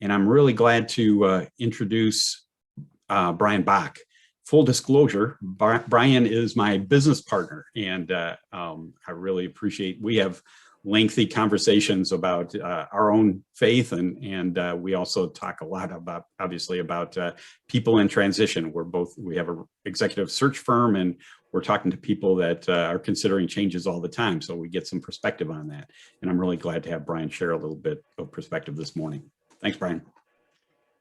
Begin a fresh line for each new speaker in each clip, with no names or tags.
And I'm really glad to introduce Brian Bach. Full disclosure, Brian is my business partner, and I really appreciate, we have lengthy conversations about our own faith, and we also talk a lot about, obviously, about people in transition. We have an executive search firm, and we're talking to people that are considering changes all the time, so we get some perspective on that. And I'm really glad to have Brian share a little bit of perspective this morning. Thanks, Brian.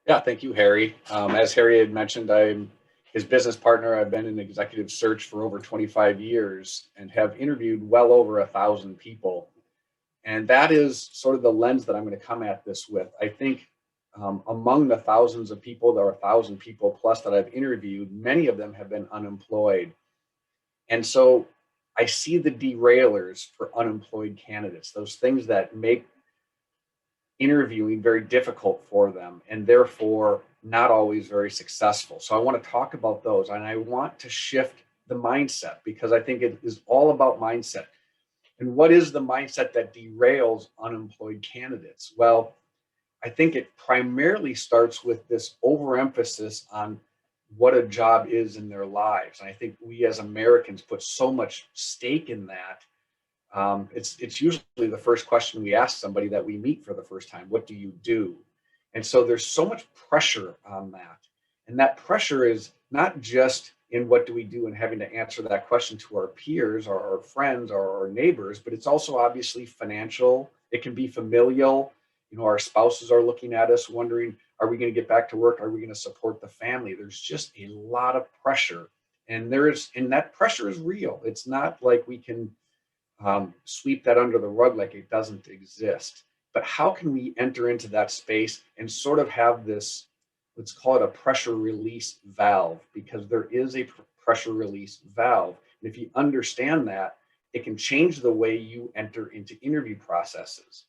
Yeah, thank you, Harry. As Harry had mentioned, I'm his business partner. I've been in executive search for over 25 years and have interviewed well over 1,000 people. And that is sort of the lens that I'm going to come at this with. I think among the thousands of people, there are 1,000 people plus that I've interviewed, many of them have been unemployed. And so I see the derailers for unemployed candidates, those things that make interviewing very difficult for them and therefore not always very successful. So I want to talk about those, and I want to shift the mindset because I think it is all about mindset. And what is the mindset that derails unemployed candidates? Well, I think it primarily starts with this overemphasis on what a job is in their lives. And I think we as Americans put so much stake in that. It's usually the first question we ask somebody that we meet for the first time. What do you do? And so there's so much pressure on that. And that pressure is not just in what do we do and having to answer that question to our peers or our friends or our neighbors, but it's also obviously financial. It can be familial. You know, our spouses are looking at us wondering, are we going to get back to work? Are we going to support the family? There's just a lot of pressure. And that pressure is real. It's not like we can sweep that under the rug like it doesn't exist. But how can we enter into that space and sort of have this, let's call it a pressure release valve, because there is a pressure release valve. And if you understand that, it can change the way you enter into interview processes.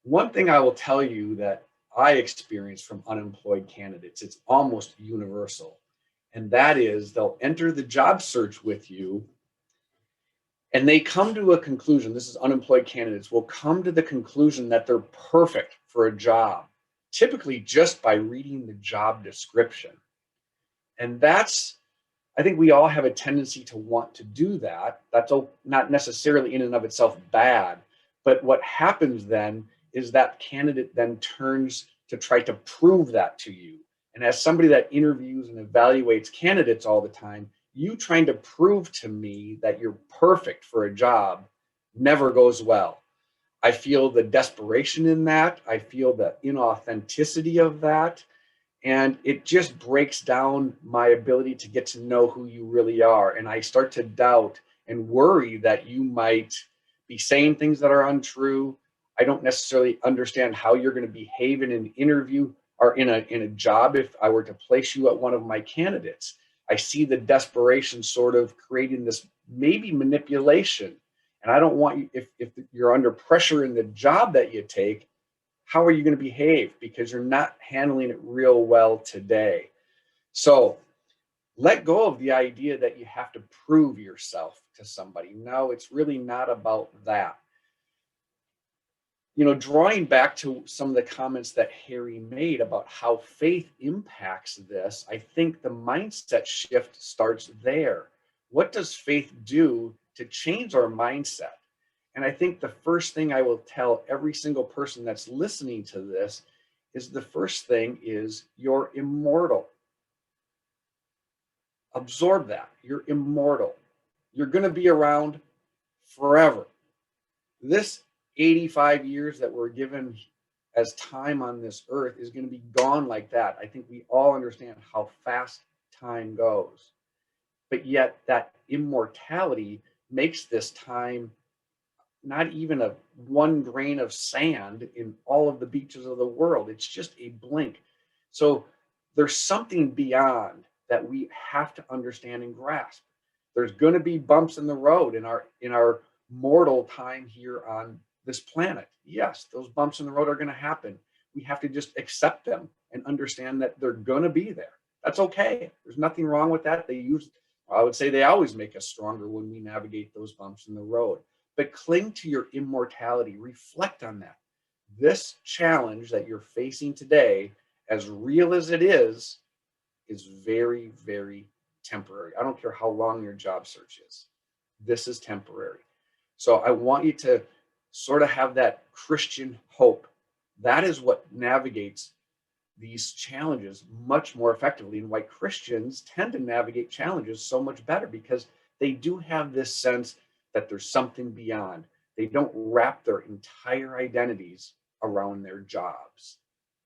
One thing I will tell you that I experienced from unemployed candidates, it's almost universal. And that is they'll enter the job search with you and they come to a conclusion. This is unemployed candidates will come to the conclusion that they're perfect for a job, typically just by reading the job description. And I think we all have a tendency to want to do that. That's not necessarily in and of itself bad, but what happens then is that candidate then turns to try to prove that to you. And as somebody that interviews and evaluates candidates all the time, you trying to prove to me that you're perfect for a job never goes well. I feel the desperation in that. I feel the inauthenticity of that. And it just breaks down my ability to get to know who you really are. And I start to doubt and worry that you might be saying things that are untrue. I don't necessarily understand how you're going to behave in an interview or in a job if I were to place you at one of my candidates. I see the desperation sort of creating this maybe manipulation. And I don't want you, if you're under pressure in the job that you take, how are you going to behave? Because you're not handling it real well today. So let go of the idea that you have to prove yourself to somebody. No, it's really not about that. You know, drawing back to some of the comments that Harry made about how faith impacts this, I think the mindset shift starts there. What does faith do to change our mindset? And I think the first thing I will tell every single person that's listening to this is the first thing is you're immortal. Absorb that. You're immortal. You're going to be around forever. This 85 years that we're given as time on this earth is going to be gone like that. I think we all understand how fast time goes. But yet that immortality makes this time not even a one grain of sand in all of the beaches of the world. It's just a blink. So there's something beyond that we have to understand and grasp. There's going to be bumps in the road in our mortal time here on this planet. Yes, those bumps in the road are going to happen. We have to just accept them and understand that they're going to be there. That's okay. There's nothing wrong with that. I would say they always make us stronger when we navigate those bumps in the road. But cling to your immortality. Reflect on that. this challenge that you're facing today, as real as it is very, very temporary. I don't care how long your job search is. This is temporary. So I want you to sort of have that Christian hope. That is what navigates these challenges much more effectively, and why Christians tend to navigate challenges so much better, because they do have this sense that there's something beyond. They don't wrap their entire identities around their jobs.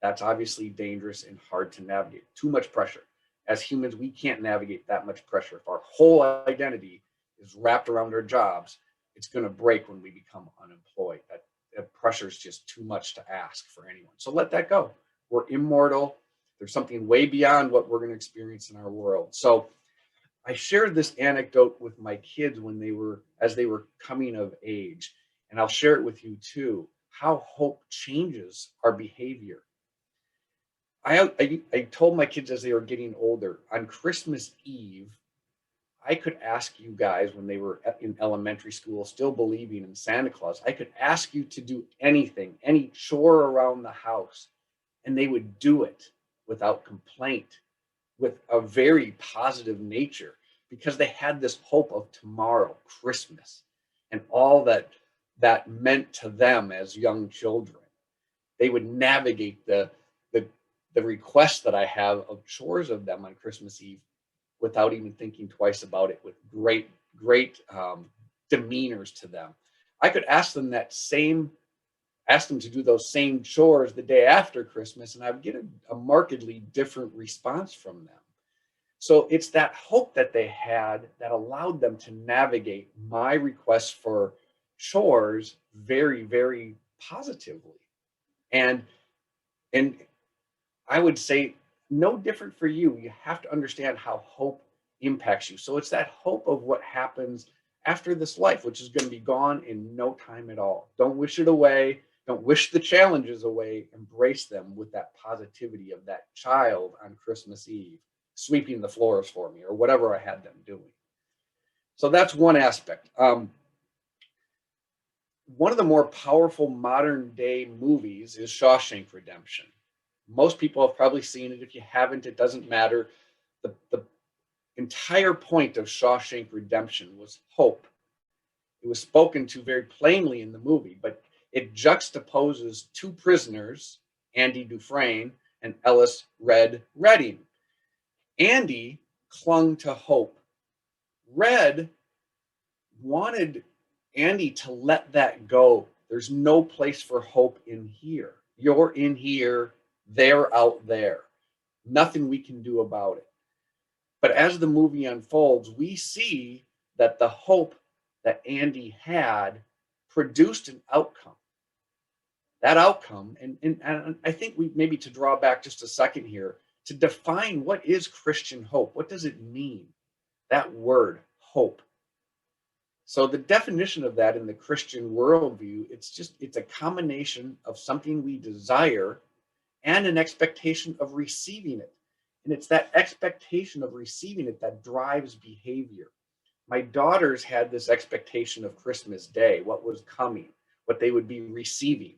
That's obviously dangerous and hard to navigate. Too much pressure. As humans, we can't navigate that much pressure. If our whole identity is wrapped around our jobs, it's going to break when we become unemployed. That pressure is just too much to ask for anyone. So let that go. We're immortal. There's something way beyond what we're going to experience in our world. So I shared this anecdote with my kids as they were coming of age, and I'll share it with you too, how hope changes our behavior. I told my kids as they were getting older, on Christmas Eve, I could ask you guys when they were in elementary school, still believing in Santa Claus, I could ask you to do anything, any chore around the house, and they would do it without complaint, with a very positive nature, because they had this hope of tomorrow, Christmas, and all that meant to them as young children. They would navigate the request that I have of chores of them on Christmas Eve without even thinking twice about it, with great demeanors to them. I could ask them to do those same chores the day after Christmas, and I would get a markedly different response from them. So it's that hope that they had that allowed them to navigate my request for chores very, very positively. And I would say no different for you. You have to understand how hope impacts you. So it's that hope of what happens after this life, which is going to be gone in no time at all. Don't wish it away. Don't wish the challenges away. Embrace them with that positivity of that child on Christmas Eve, sweeping the floors for me, or whatever I had them doing. So that's one aspect. One of the more powerful modern day movies is *Shawshank Redemption*. Most people have probably seen it. If you haven't, it doesn't matter. The entire point of *Shawshank Redemption* was hope. It was spoken to very plainly in the movie, but it juxtaposes two prisoners, Andy Dufresne and Ellis Red Redding. Andy clung to hope. Red wanted Andy to let that go. There's no place for hope in here. You're in here, they're out there. Nothing we can do about it. But as the movie unfolds, we see that the hope that Andy had produced an outcome. That outcome, and I think we maybe, to draw back just a second here, to define what is Christian hope. What does it mean? That word, hope. So the definition of that in the Christian worldview, it's a combination of something we desire and an expectation of receiving it. And it's that expectation of receiving it that drives behavior. My daughters had this expectation of Christmas Day, what was coming, what they would be receiving.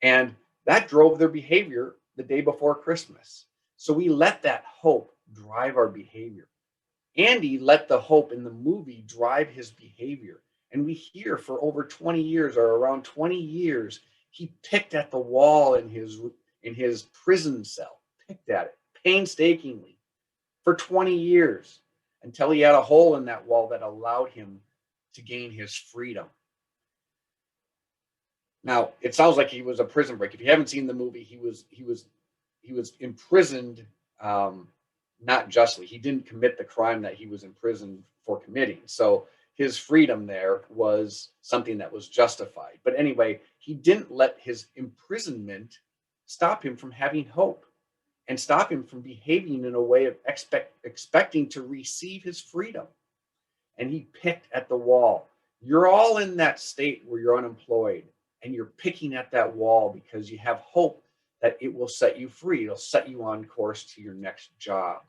And that drove their behavior the day before Christmas. So we let that hope drive our behavior. Andy let the hope in the movie drive his behavior. And we hear for over 20 years, or around 20 years, he picked at the wall in his prison cell, picked at it painstakingly for 20 years, until he had a hole in that wall that allowed him to gain his freedom. Now, it sounds like he was a prison break. If you haven't seen the movie, he was imprisoned, not justly. He didn't commit the crime that he was imprisoned for committing. So his freedom there was something that was justified. But anyway, he didn't let his imprisonment stop him from having hope and stop him from behaving in a way of expecting to receive his freedom. And he picked at the wall. You're all in that state where you're unemployed, and you're picking at that wall because you have hope that it will set you free. It'll set you on course to your next job.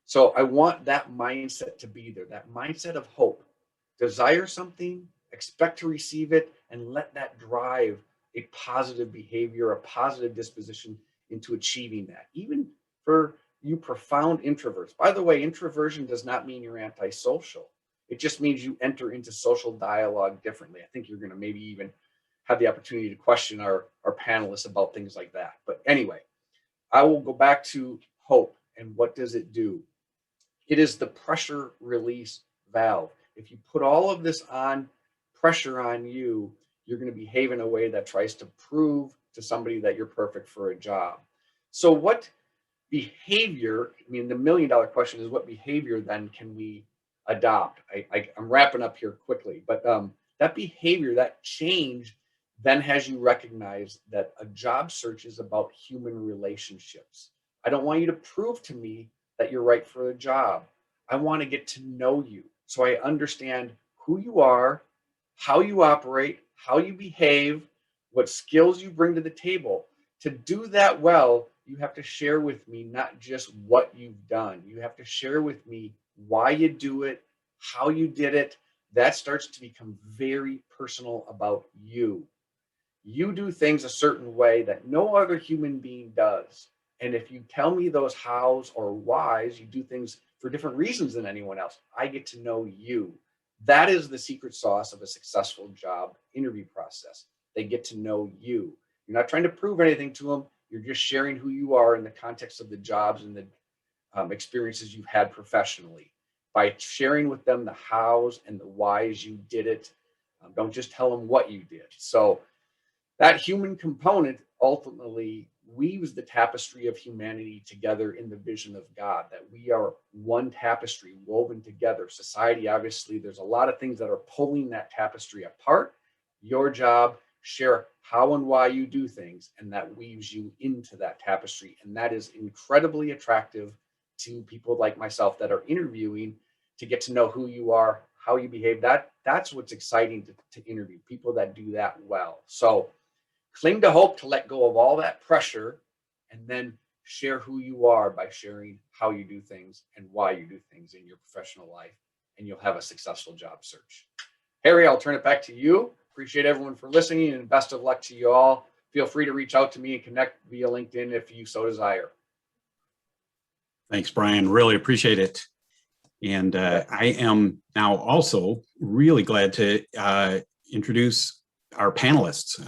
So I want that mindset to be there, that mindset of hope. Desire something, expect to receive it, and let that drive a positive behavior, a positive disposition into achieving that. Even for you profound introverts. By the way, introversion does not mean you're antisocial. It just means you enter into social dialogue differently. I think you're going to maybe even have the opportunity to question our panelists about things like that. But anyway, I will go back to hope and what does it do? It is the pressure release valve. If you put all of this on pressure on you, you're going to behave in a way that tries to prove to somebody that you're perfect for a job. So what behavior, I mean, the $1 million question is what behavior then can we adopt? I'm wrapping up here quickly, but that behavior, that change then has you recognize that a job search is about human relationships. I don't want you to prove to me that you're right for a job. I want to get to know you so I understand who you are, how you operate, how you behave, what skills you bring to the table. To do that well, you have to share with me not just what you've done. You have to share with me why you do it, how you did it. That starts to become very personal about you. You do things a certain way that no other human being does. And if you tell me those hows or whys, you do things for different reasons than anyone else, I get to know you. That is the secret sauce of a successful job interview process. They get to know you. You're not trying to prove anything to them. You're just sharing who you are in the context of the jobs and the experiences you've had professionally. By sharing with them the hows and the whys you did it, don't just tell them what you did. So that human component ultimately weaves the tapestry of humanity together in the vision of God, that we are one tapestry woven together. Society, obviously, there's a lot of things that are pulling that tapestry apart. Your job, share how and why you do things, and that weaves you into that tapestry. And that is incredibly attractive to people like myself that are interviewing to get to know who you are, how you behave. That's what's exciting to interview, people that do that well. So cling to hope to let go of all that pressure, and then share who you are by sharing how you do things and why you do things in your professional life, and you'll have a successful job search. Harry, I'll turn it back to you. Appreciate everyone for listening, and best of luck to you all. Feel free to reach out to me and connect via LinkedIn if you so desire.
Thanks, Brian. Really appreciate it. And I am now also really glad to introduce our panelists.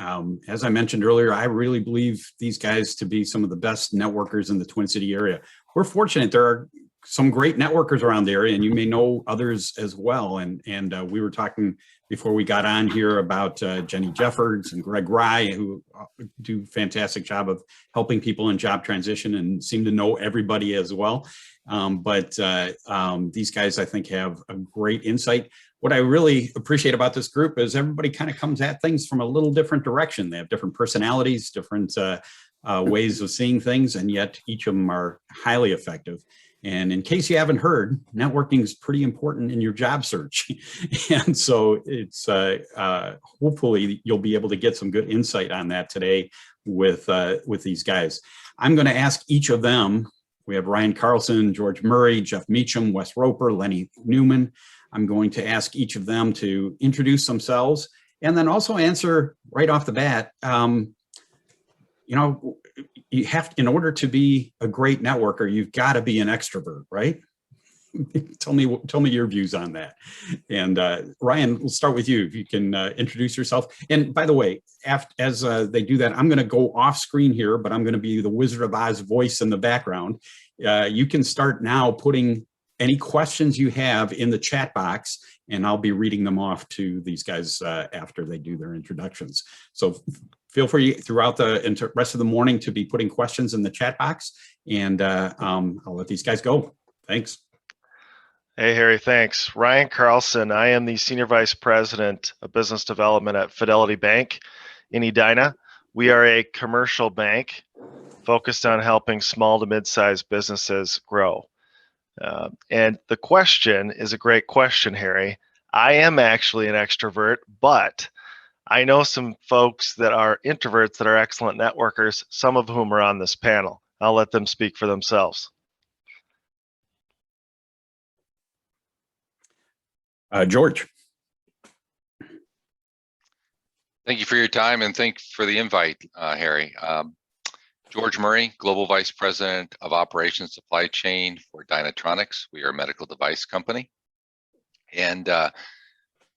As I mentioned earlier, I really believe these guys to be some of the best networkers in the Twin City area. We're fortunate there are some great networkers around the area, and you may know others as well. And we were talking before we got on here about Jenny Jeffords and Greg Rye, who do a fantastic job of helping people in job transition and seem to know everybody as well. But these guys, I think, have a great insight. What I really appreciate about this group is everybody kind of comes at things from a little different direction. They have different personalities, different ways of seeing things, and yet each of them are highly effective. And in case you haven't heard, networking is pretty important in your job search. And so it's hopefully you'll be able to get some good insight on that today with these guys. I'm going to ask each of them. We have Ryan Carlson, George Murray, Jeff Meacham, Wes Roper, Lenny Newman. I'm going to ask each of them to introduce themselves and then also answer right off the bat. You know, you have to, in order to be a great networker, you've got to be an extrovert, right? Tell me your views on that. And Ryan, we'll start with you. If you can introduce yourself. And by the way, as they do that, I'm going to go off screen here, but I'm going to be the Wizard of Oz voice in the background. You can start now putting any questions you have in the chat box, and I'll be reading them off to these guys after they do their introductions. So feel free throughout the rest of the morning to be putting questions in the chat box, and I'll let these guys go. Thanks.
Hey, Harry, thanks. Ryan Carlson. I am the Senior Vice President of Business Development at Fidelity Bank in Edina. We are a commercial bank focused on helping small to mid-sized businesses grow. And the question is a great question, Harry. I am actually an extrovert, but I know some folks that are introverts that are excellent networkers, some of whom are on this panel. I'll let them speak for themselves.
George.
Thank you for your time and thanks for the invite, Harry. George Murray, Global Vice President of Operations Supply Chain for Dynatronics. We are a medical device company. And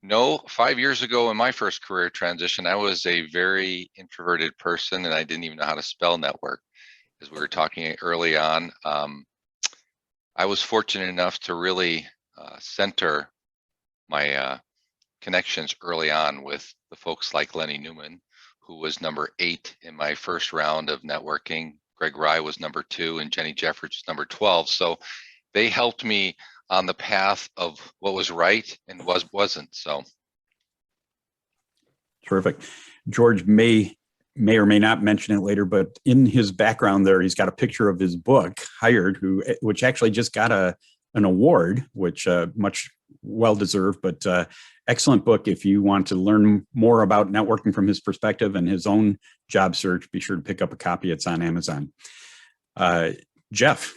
no, 5 years ago in my first career transition, I was a very introverted person and I didn't even know how to spell network. As we were talking early on, I was fortunate enough to really center my connections early on with the folks like Lenny Newman, who was number 8 in my first round of networking. Greg Rye was number 2 and Jenny Jeffords number 12. So they helped me on the path of what was right and wasn't. So
Terrific. George may or may not mention it later, but in his background there, he's got a picture of his book, 𝙅𝙤𝙗, which actually just got an award, which much well-deserved, but excellent book. If you want to learn more about networking from his perspective and his own job search, be sure to pick up a copy. It's on Amazon. Jeff.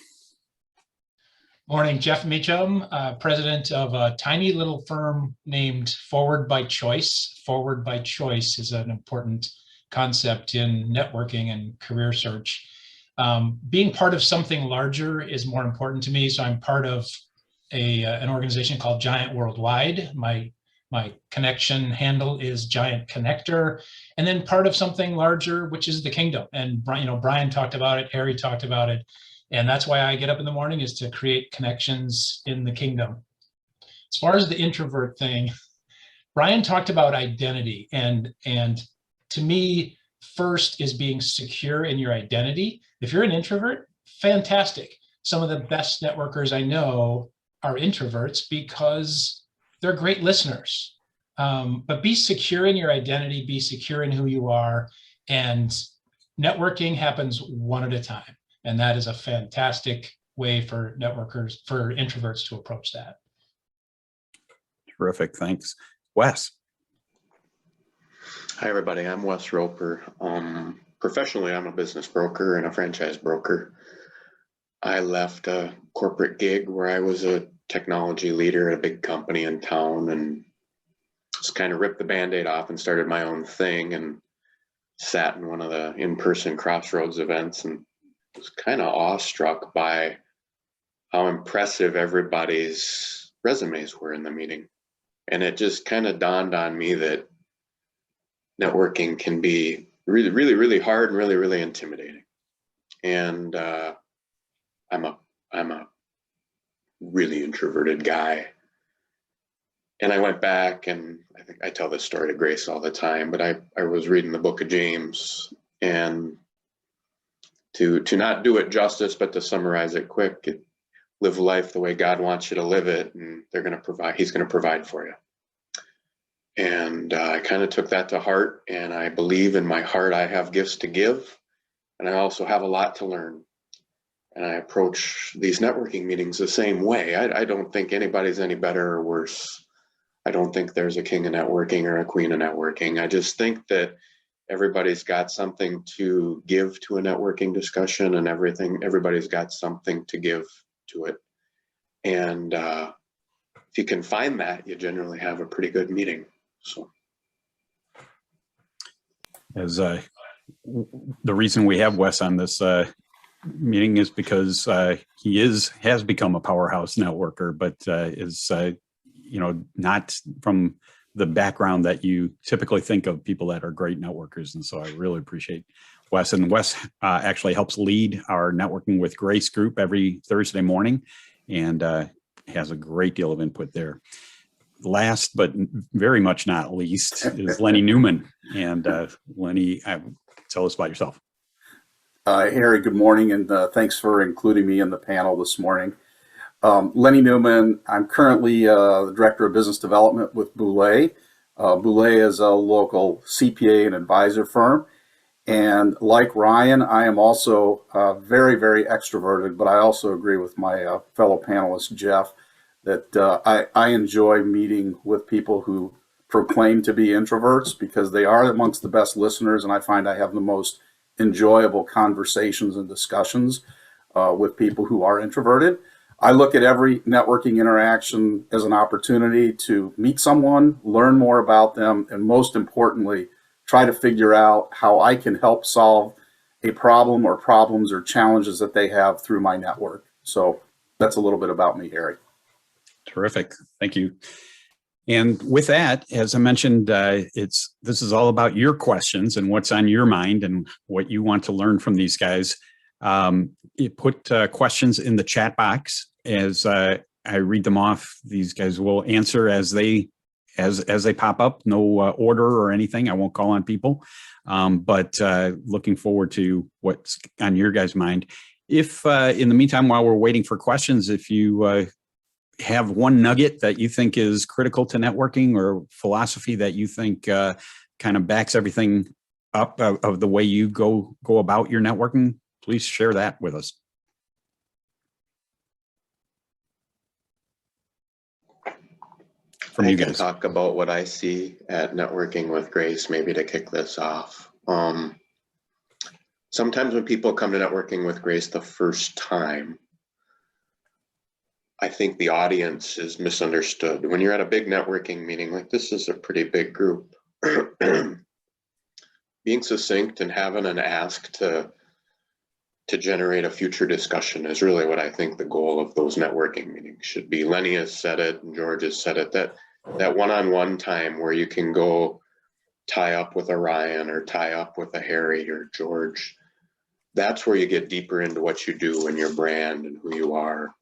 Morning, Jeff Meacham, president of a tiny little firm named Forward by Choice. Forward by Choice is an important concept in networking and career search. Being part of something larger is more important to me. So I'm part of an organization called Giant Worldwide. My connection handle is Giant Connector, and then part of something larger, which is the kingdom. And Brian talked about it, Harry talked about it, and that's why I get up in the morning, is to create connections in the kingdom. As far as the introvert thing, Brian talked about identity, and to me, first is being secure in your identity. If you're an introvert, fantastic. Some of the best networkers I know are introverts because they're great listeners. But be secure in your identity, be secure in who you are, and networking happens one at a time. And that is a fantastic way for networkers, for introverts to approach that.
Terrific, thanks. Wes.
Hi, everybody. I'm Wes Roper. Professionally, I'm a business broker and a franchise broker. I left a corporate gig where I was a technology leader at a big company in town and just kind of ripped the Band-Aid off and started my own thing, and sat in one of the in-person Crossroads events and was kind of awestruck by how impressive everybody's resumes were in the meeting. And it just kind of dawned on me that networking can be really, really, really hard and really, really intimidating. And I'm a really introverted guy. And I went back, and I think I tell this story to Grace all the time, but I was reading the book of James, and to not do it justice, but to summarize it quick, live life the way God wants you to live it, and he's going to provide for you. And I kind of took that to heart, and I believe in my heart I have gifts to give, and I also have a lot to learn. And I approach these networking meetings the same way. I don't think anybody's any better or worse. I don't think there's a king of networking or a queen of networking. I just think that everybody's got something to give to a networking discussion, and everybody's got something to give to it. And if you can find that, you generally have a pretty good meeting. So,
As the reason we have Wes on this meeting is because he has become a powerhouse networker, but is not from the background that you typically think of people that are great networkers. And so I really appreciate Wes. And Wes actually helps lead our Networking with Grace group every Thursday morning, and has a great deal of input there. Last but very much not least is Lenny Newman. And Lenny, tell us about yourself.
Harry, good morning, and thanks for including me in the panel this morning. Lenny Newman, I'm currently the Director of Business Development with 𝙁𝙤𝙗. 𝙁𝙤𝙗 is a local CPA and advisor firm. And like Ryan, I am also very, very extroverted, but I also agree with my fellow panelist, Jeff, that I enjoy meeting with people who proclaim to be introverts, because they are amongst the best listeners, and I find I have the most enjoyable conversations and discussions with people who are introverted. I look at every networking interaction as an opportunity to meet someone, learn more about them, and most importantly, try to figure out how I can help solve a problem or problems or challenges that they have through my network. So that's a little bit about me, Harry.
Terrific. Thank you. And with that, as I mentioned, this is all about your questions and what's on your mind and what you want to learn from these guys. You put questions in the chat box. As I read them off, these guys will answer as they pop up. No order or anything. I won't call on people, but looking forward to what's on your guys' mind. If in the meantime, while we're waiting for questions, if you have one nugget that you think is critical to networking or philosophy that you think kind of backs everything up of the way you go about your networking, please share that with us. From you guys.
I can talk about what I see at Networking with Grace, maybe to kick this off. Sometimes when people come to Networking with Grace the first time, I think the audience is misunderstood. When you're at a big networking meeting, like this is a pretty big group, being succinct and having an ask to generate a future discussion is really what I think the goal of those networking meetings should be. Lenny has said it and George has said it, that one-on-one time where you can go tie up with a Ryan or tie up with a Harry or George. That's where you get deeper into what you do and your brand and who you are.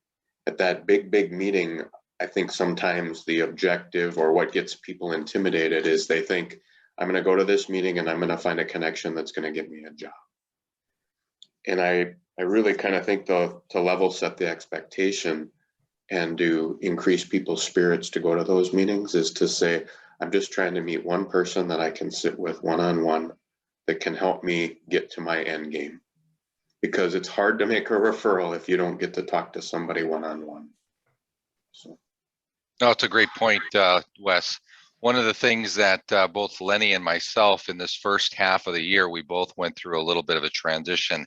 At that big meeting, I think sometimes the objective or what gets people intimidated is they think, I'm going to go to this meeting and I'm going to find a connection that's going to get me a job. And I really kind of think to level set the expectation and to increase people's spirits to go to those meetings is to say, I'm just trying to meet one person that I can sit with one-on-one that can help me get to my end game. Because it's hard to make a referral if you don't get to talk to somebody one-on-one. So.
No, it's a great point, Wes. One of the things that both Lenny and myself in this first half of the year, we both went through a little bit of a transition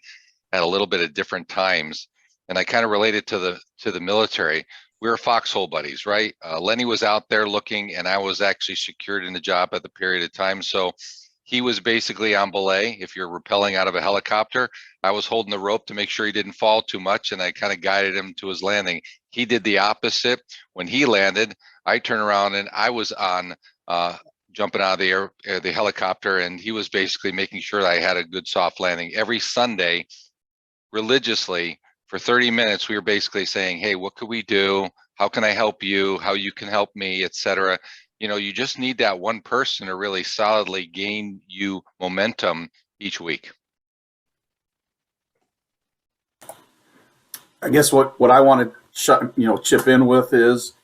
at a little bit of different times. And I kind of related to the military. We were foxhole buddies, right? Lenny was out there looking and I was actually secured in the job at the period of time. So he was basically on belay. If you're rappelling out of a helicopter, I was holding the rope to make sure he didn't fall too much, and I kind of guided him to his landing. He did the opposite. When he landed, I turned around and I was on jumping out of the helicopter, and he was basically making sure that I had a good soft landing. Every Sunday, religiously, for 30 minutes, we were basically saying, hey, what could we do? How can I help you? How you can help me, etc. You know, you just need that one person to really solidly gain you momentum each week.
I guess what I want to chip in with is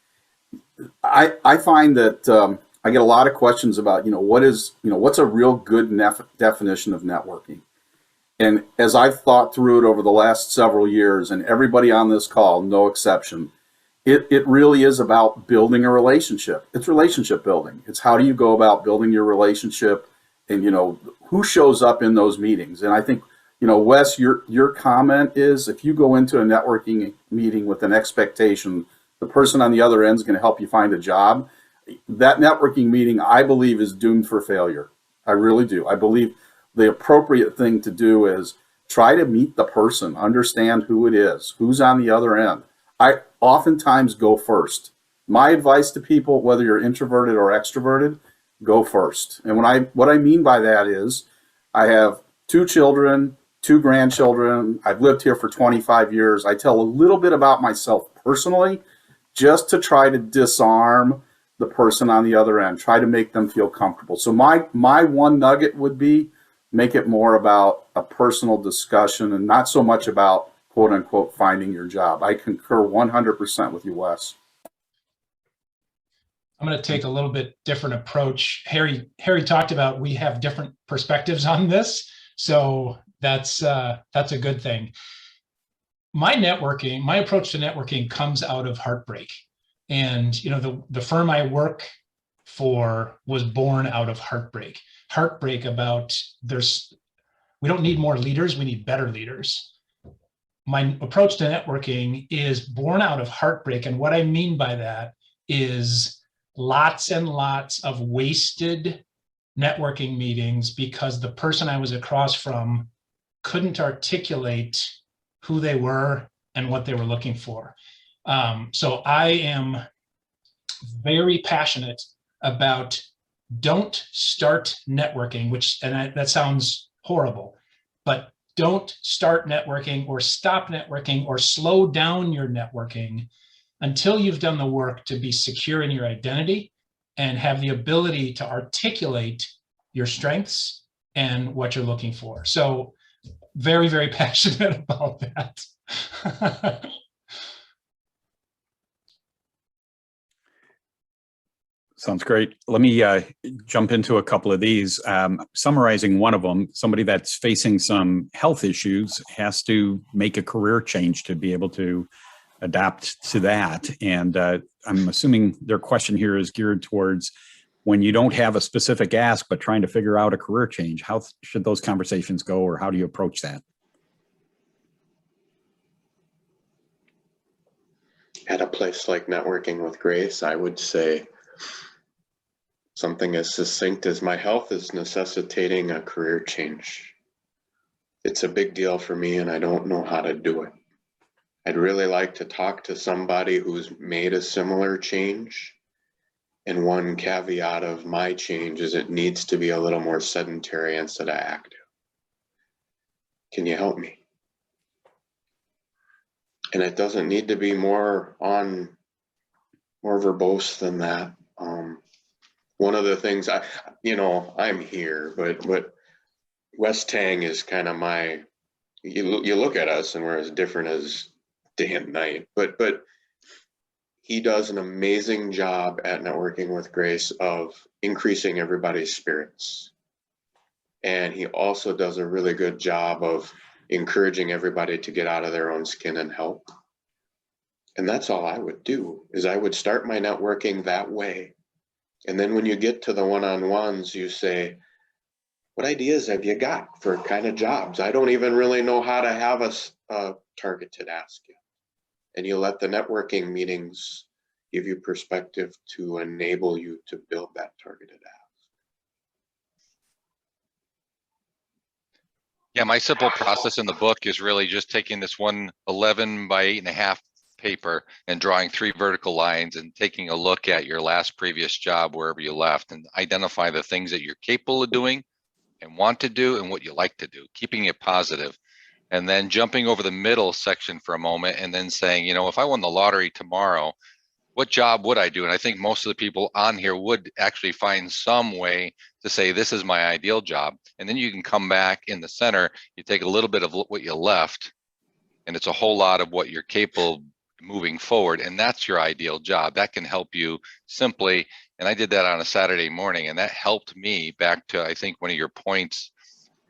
I find that I get a lot of questions about what's a real good definition of networking. And as I've thought through it over the last several years, and everybody on this call, no exception, it really is about building a relationship. It's relationship building. It's how do you go about building your relationship, and who shows up in those meetings. And I think, Wes, your comment is, if you go into a networking meeting with an expectation the person on the other end is going to help you find a job, that networking meeting, I believe, is doomed for failure. I really do. I believe the appropriate thing to do is try to meet the person, understand who it is, who's on the other end. I oftentimes go first. My advice to people, whether you're introverted or extroverted, go first. And what I mean by that is, I have 2 children, 2 grandchildren. I've lived here for 25 years. I tell a little bit about myself personally, just to try to disarm the person on the other end, try to make them feel comfortable. So my one nugget would be, make it more about a personal discussion and not so much about, quote unquote, finding your job. I concur 100% with you, Wes.
I'm going to take a little bit different approach. Harry talked about we have different perspectives on this, so that's a good thing. My approach to networking comes out of heartbreak, and the firm I work for was born out of heartbreak. Heartbreak about we don't need more leaders, we need better leaders. My approach to networking is born out of heartbreak, and what I mean by that is lots and lots of wasted networking meetings because the person I was across from couldn't articulate who they were and what they were looking for. So I am very passionate about don't start networking, that sounds horrible, but don't start networking or stop networking or slow down your networking until you've done the work to be secure in your identity and have the ability to articulate your strengths and what you're looking for. So very, very passionate about that.
Sounds great. Let me jump into a couple of these. Summarizing one of them, somebody that's facing some health issues has to make a career change to be able to adapt to that. And I'm assuming their question here is geared towards when you don't have a specific ask, but trying to figure out a career change. How should those conversations go, or how do you approach that?
At a place like Networking with Grace, I would say something as succinct as my health is necessitating a career change. It's a big deal for me and I don't know how to do it. I'd really like to talk to somebody who's made a similar change. And one caveat of my change is it needs to be a little more sedentary instead of active. Can you help me? And it doesn't need to be more verbose than that. One of the things I'm here, but West Tang is kind of my, you look at us and we're as different as day and night, but he does an amazing job at Networking with Grace of increasing everybody's spirits. And he also does a really good job of encouraging everybody to get out of their own skin and help. And that's all I would do, is I would start my networking that way. And then when you get to the one-on-ones, you say, what ideas have you got for kind of jobs? I don't even really know how to have a targeted ask yet. And you let the networking meetings give you perspective to enable you to build that targeted ask.
Yeah, my simple process in the book is really just taking this one 11 by 8.5 paper and drawing 3 vertical lines and taking a look at your last previous job wherever you left and identify the things that you're capable of doing and want to do and what you like to do, keeping it positive. And then jumping over the middle section for a moment and then saying, if I won the lottery tomorrow, what job would I do? And I think most of the people on here would actually find some way to say, this is my ideal job. And then you can come back in the center, you take a little bit of what you left, and it's a whole lot of what you're capable of moving forward. And that's your ideal job. That can help you simply. And I did that on a Saturday morning, and that helped me back to, I think, one of your points,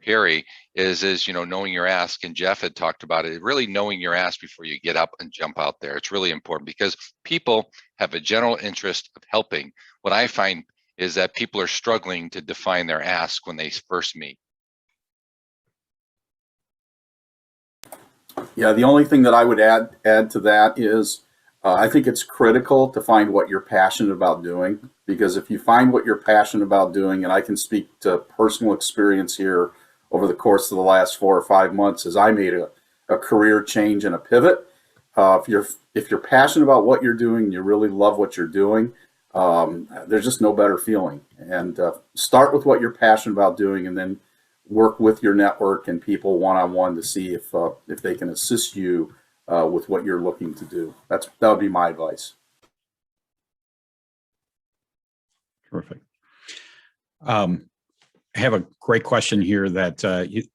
Harry, is knowing your ask, and Jeff had talked about it, really knowing your ask before you get up and jump out there. It's really important because people have a general interest of helping. What I find is that people are struggling to define their ask when they first meet.
Yeah, the only thing that I would add to that is I think it's critical to find what you're passionate about doing, because if you find what you're passionate about doing, and I can speak to personal experience here over the course of the last 4 or 5 months as I made a career change and a pivot. If you're passionate about what you're doing, you really love what you're doing, there's just no better feeling. And start with what you're passionate about doing, and then work with your network and people one-on-one to see if they can assist you with what you're looking to do. That would be my advice.
Terrific. I have a great question here that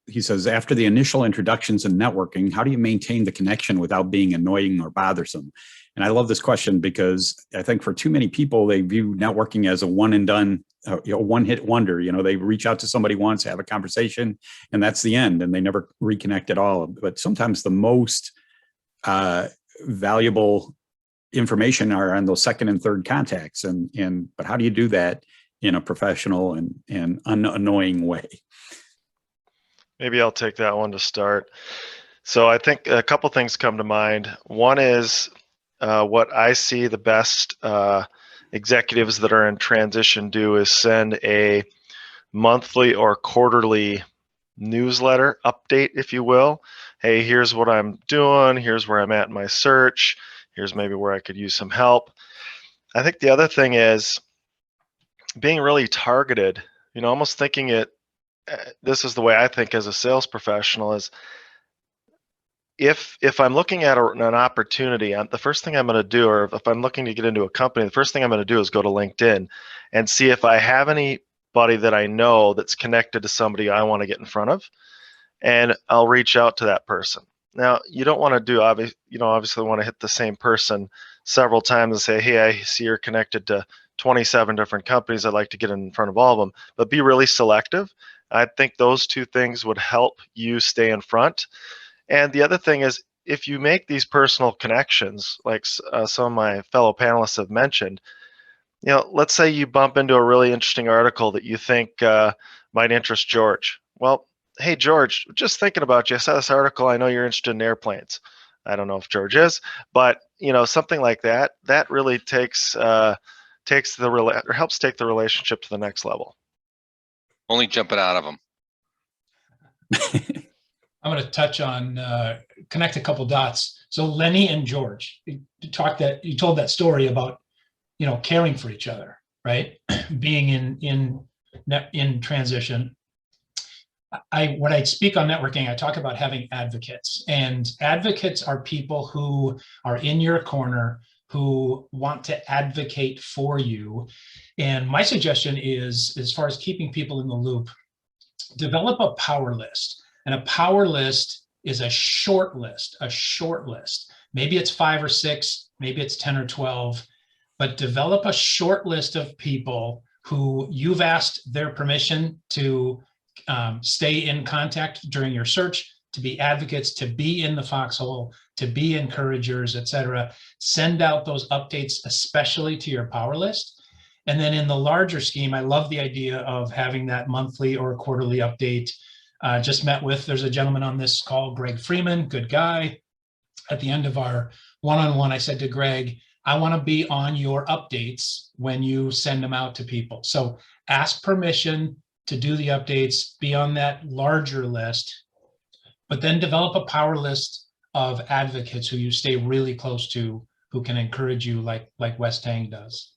he says, after the initial introductions and networking, how do you maintain the connection without being annoying or bothersome? And I love this question because I think for too many people, they view networking as a one and done, one-hit wonder. They reach out to somebody once, have a conversation, and that's the end, and they never reconnect at all. But sometimes the most valuable information are on those second and third contacts. But how do you do that in a professional and unannoying way?
Maybe I'll take that one to start. So I think a couple things come to mind. One is what I see the best executives that are in transition do is send a monthly or quarterly newsletter update, if you will. Hey, here's what I'm doing. Here's where I'm at in my search. Here's maybe where I could use some help. I think the other thing is being really targeted, almost thinking it, this is the way I think as a sales professional is, if I'm looking at an opportunity, the first thing I'm going to do, or if I'm looking to get into a company, the first thing I'm going to do is go to LinkedIn and see if I have anybody that I know that's connected to somebody I want to get in front of, and I'll reach out to that person. Now, you don't want to do, obviously want to hit the same person several times and say, hey, I see you're connected to 27 different companies. I'd like to get in front of all of them, but be really selective. I think those two things would help you stay in front. And the other thing is, if you make these personal connections, like some of my fellow panelists have mentioned, let's say you bump into a really interesting article that you think might interest George. Well, hey, George, just thinking about you. I saw this article. I know you're interested in airplanes. I don't know if George is, but something like that, that really helps take the relationship to the next level.
Only jumping out of them.
I'm going to touch on, connect a couple dots. So Lenny and George, you told that story about, caring for each other, right? Being in transition. When I speak on networking, I talk about having advocates, and advocates are people who are in your corner, who want to advocate for you. And my suggestion is, as far as keeping people in the loop, develop a power list. And a power list is a short list. Maybe it's 5 or 6, maybe it's 10 or 12, but develop a short list of people who you've asked their permission to stay in contact during your search, to be advocates, to be in the foxhole, to be encouragers, etc. Send out those updates, especially to your power list. And then in the larger scheme, I love the idea of having that monthly or quarterly update. There's a gentleman on this call, Greg Freeman, good guy. At the end of our one-on-one, I said to Greg, I want to be on your updates when you send them out to people. So ask permission to do the updates, be on that larger list, but then develop a power list of advocates who you stay really close to, who can encourage you like Wes Tang does.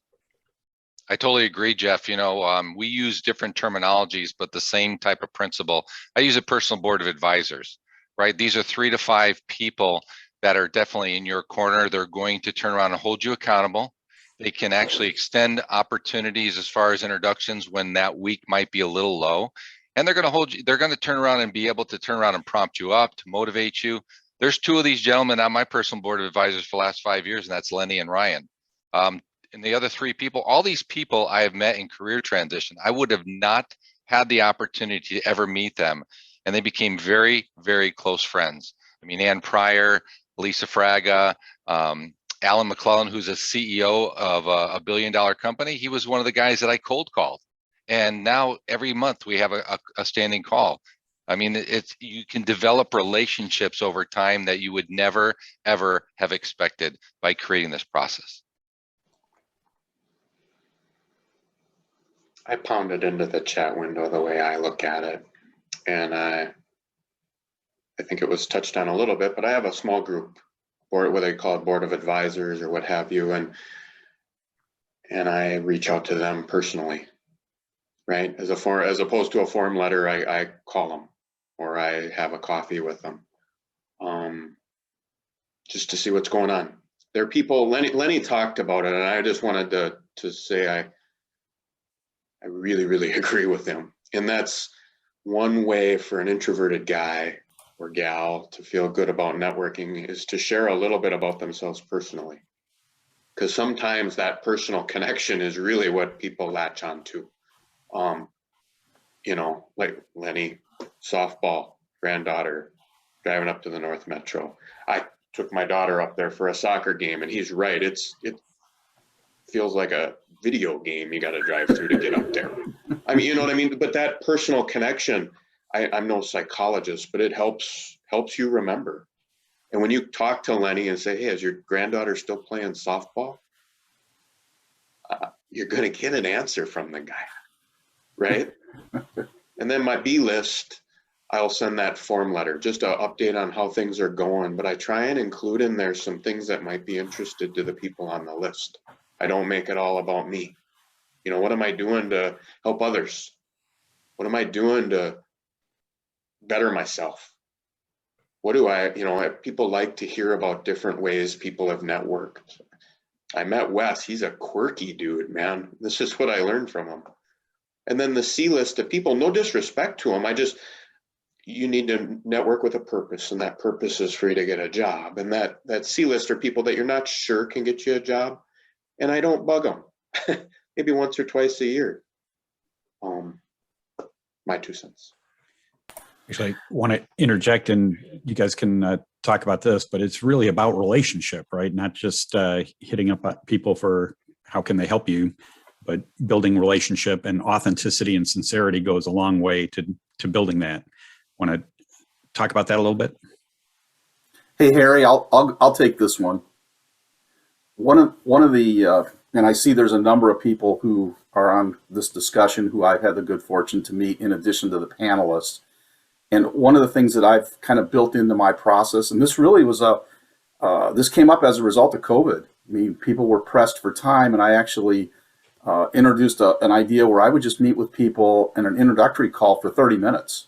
I totally agree, Jeff. We use different terminologies, but the same type of principle. I use a personal board of advisors, right? These are 3 to 5 people that are definitely in your corner. They're going to turn around and hold you accountable. They can actually extend opportunities as far as introductions when that week might be a little low. And they're going to hold you, they're going to turn around and be able to turn around and prompt you up, to motivate you. There's 2 of these gentlemen on my personal board of advisors for the last 5 years, and that's Lenny and Ryan. And the other 3 people, all these people I have met in career transition, I would have not had the opportunity to ever meet them. And they became very, very close friends. I mean, Ann Pryor, Lisa Fraga, Alan McClellan, who's a CEO of a billion-dollar company. He was one of the guys that I cold called. And now every month we have a standing call. I mean, you can develop relationships over time that you would never, ever have expected by creating this process.
I pounded into the chat window the way I look at it. And I think it was touched on a little bit, but I have a small group, or what they call a board of advisors or what have you. And I reach out to them personally, right? As opposed to a form letter, I call them or I have a coffee with them just to see what's going on. There are people, Lenny talked about it, and I just wanted to say I really, really agree with him. And that's one way for an introverted guy or gal to feel good about networking, is to share a little bit about themselves personally. Because sometimes that personal connection is really what people latch on to. Like Lenny, softball, granddaughter, driving up to the North Metro. I took my daughter up there for a soccer game, and he's right. It feels like a video game you got to drive through to get up there. I mean, you know what I mean? But that personal connection, I'm no psychologist, but it helps you remember. And when you talk to Lenny and say, hey, is your granddaughter still playing softball? You're going to get an answer from the guy. right? And then my B list, I'll send that form letter, just an update on how things are going. But I try and include in there some things that might be interested to the people on the list. I don't make it all about me. You know, what am I doing to help others? What am I doing to better myself? What do I, you know, people like to hear about different ways people have networked. I met Wes. He's a quirky dude, man. This is what I learned from him. And then the C list of people, no disrespect to them. You need to network with a purpose, and that purpose is for you to get a job. And that C list are people that you're not sure can get you a job. And I don't bug them. Maybe once or twice a year. My 2 cents.
Actually, I want to interject, and you guys can talk about this, but it's really about relationship, right? Not just hitting up people for how can they help you, but building relationship, and authenticity and sincerity goes a long way to building that. Want to talk about that a little bit?
Hey, Harry, I'll take this one. One of the and I see there's a number of people who are on this discussion who I've had the good fortune to meet in addition to the panelists. And one of the things that I've kind of built into my process, and this really was this came up as a result of COVID. I mean, people were pressed for time, and I actually introduced an idea where I would just meet with people in an introductory call for 30 minutes.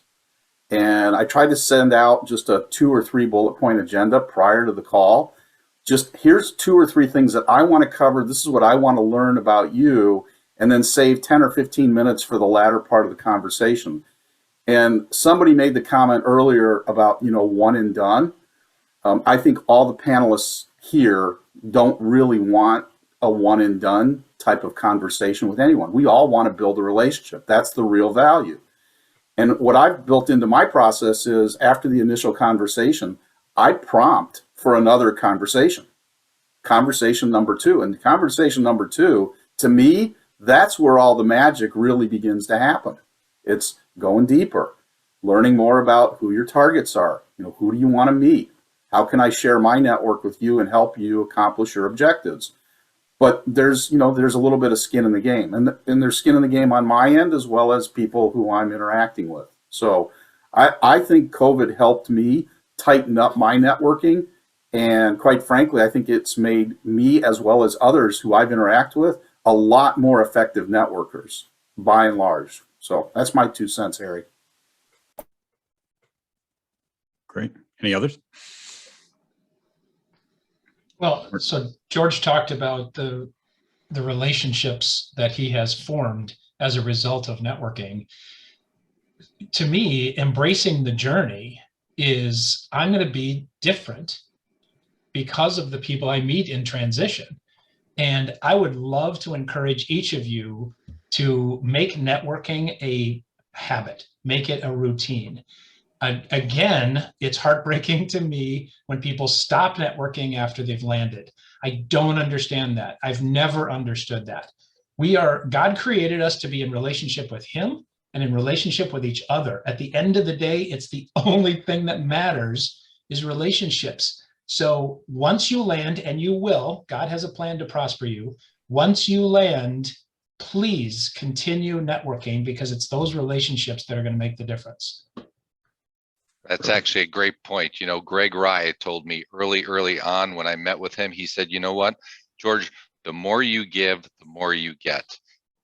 And I tried to send out just a 2 or 3 bullet point agenda prior to the call. Just here's 2 or 3 things that I want to cover. This is what I want to learn about you, and then save 10 or 15 minutes for the latter part of the conversation. And somebody made the comment earlier about, you know, one and done. I think all the panelists here don't really want a one and done type of conversation with anyone. We all want to build a relationship. That's the real value. And what I've built into my process is after the initial conversation, I prompt for another conversation. Conversation number 2. And conversation number 2, to me, that's where all the magic really begins to happen. It's going deeper, learning more about who your targets are. You know, who do you want to meet? How can I share my network with you and help you accomplish your objectives? But there's a little bit of skin in the game, and there's skin in the game on my end as well as people who I'm interacting with. So I think COVID helped me tighten up my networking, and quite frankly, I think it's made me as well as others who I've interacted with a lot more effective networkers by and large. So that's my 2 cents, Harry.
Great. Any others?
Well, so George talked about the relationships that he has formed as a result of networking. To me, embracing the journey is I'm going to be different because of the people I meet in transition. And I would love to encourage each of you to make networking a habit, make it a routine. Again, it's heartbreaking to me when people stop networking after they've landed. I don't understand that. I've never understood that. God created us to be in relationship with him and in relationship with each other. At the end of the day, it's the only thing that matters is relationships. So once you land, and you will, God has a plan to prosper you. Once you land, please continue networking, because it's those relationships that are going to make the difference.
That's actually a great point. You know, Greg Rye told me early on when I met with him, he said, you know what, George, the more you give, the more you get.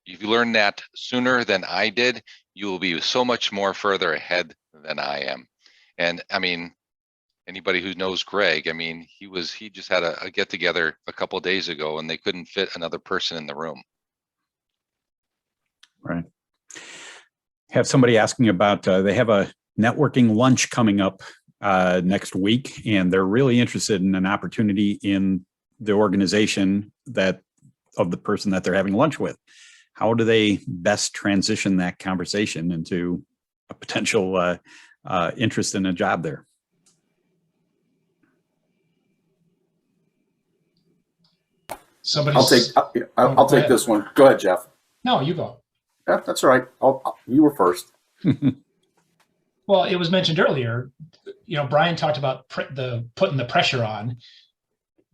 If you learn that sooner than I did, you will be so much more further ahead than I am. And I mean, anybody who knows Greg, I mean, he just had a get together a couple of days ago and they couldn't fit another person in the room.
Right. Have somebody asking about, they have a networking lunch coming up next week, and they're really interested in an opportunity in the organization of the person that they're having lunch with. How do they best transition that conversation into a potential interest in a job there?
I'll take this one. Go ahead, Jeff.
No, you go.
Yeah, that's all right. You were first.
Well, it was mentioned earlier, you know, Brian talked about putting the pressure on.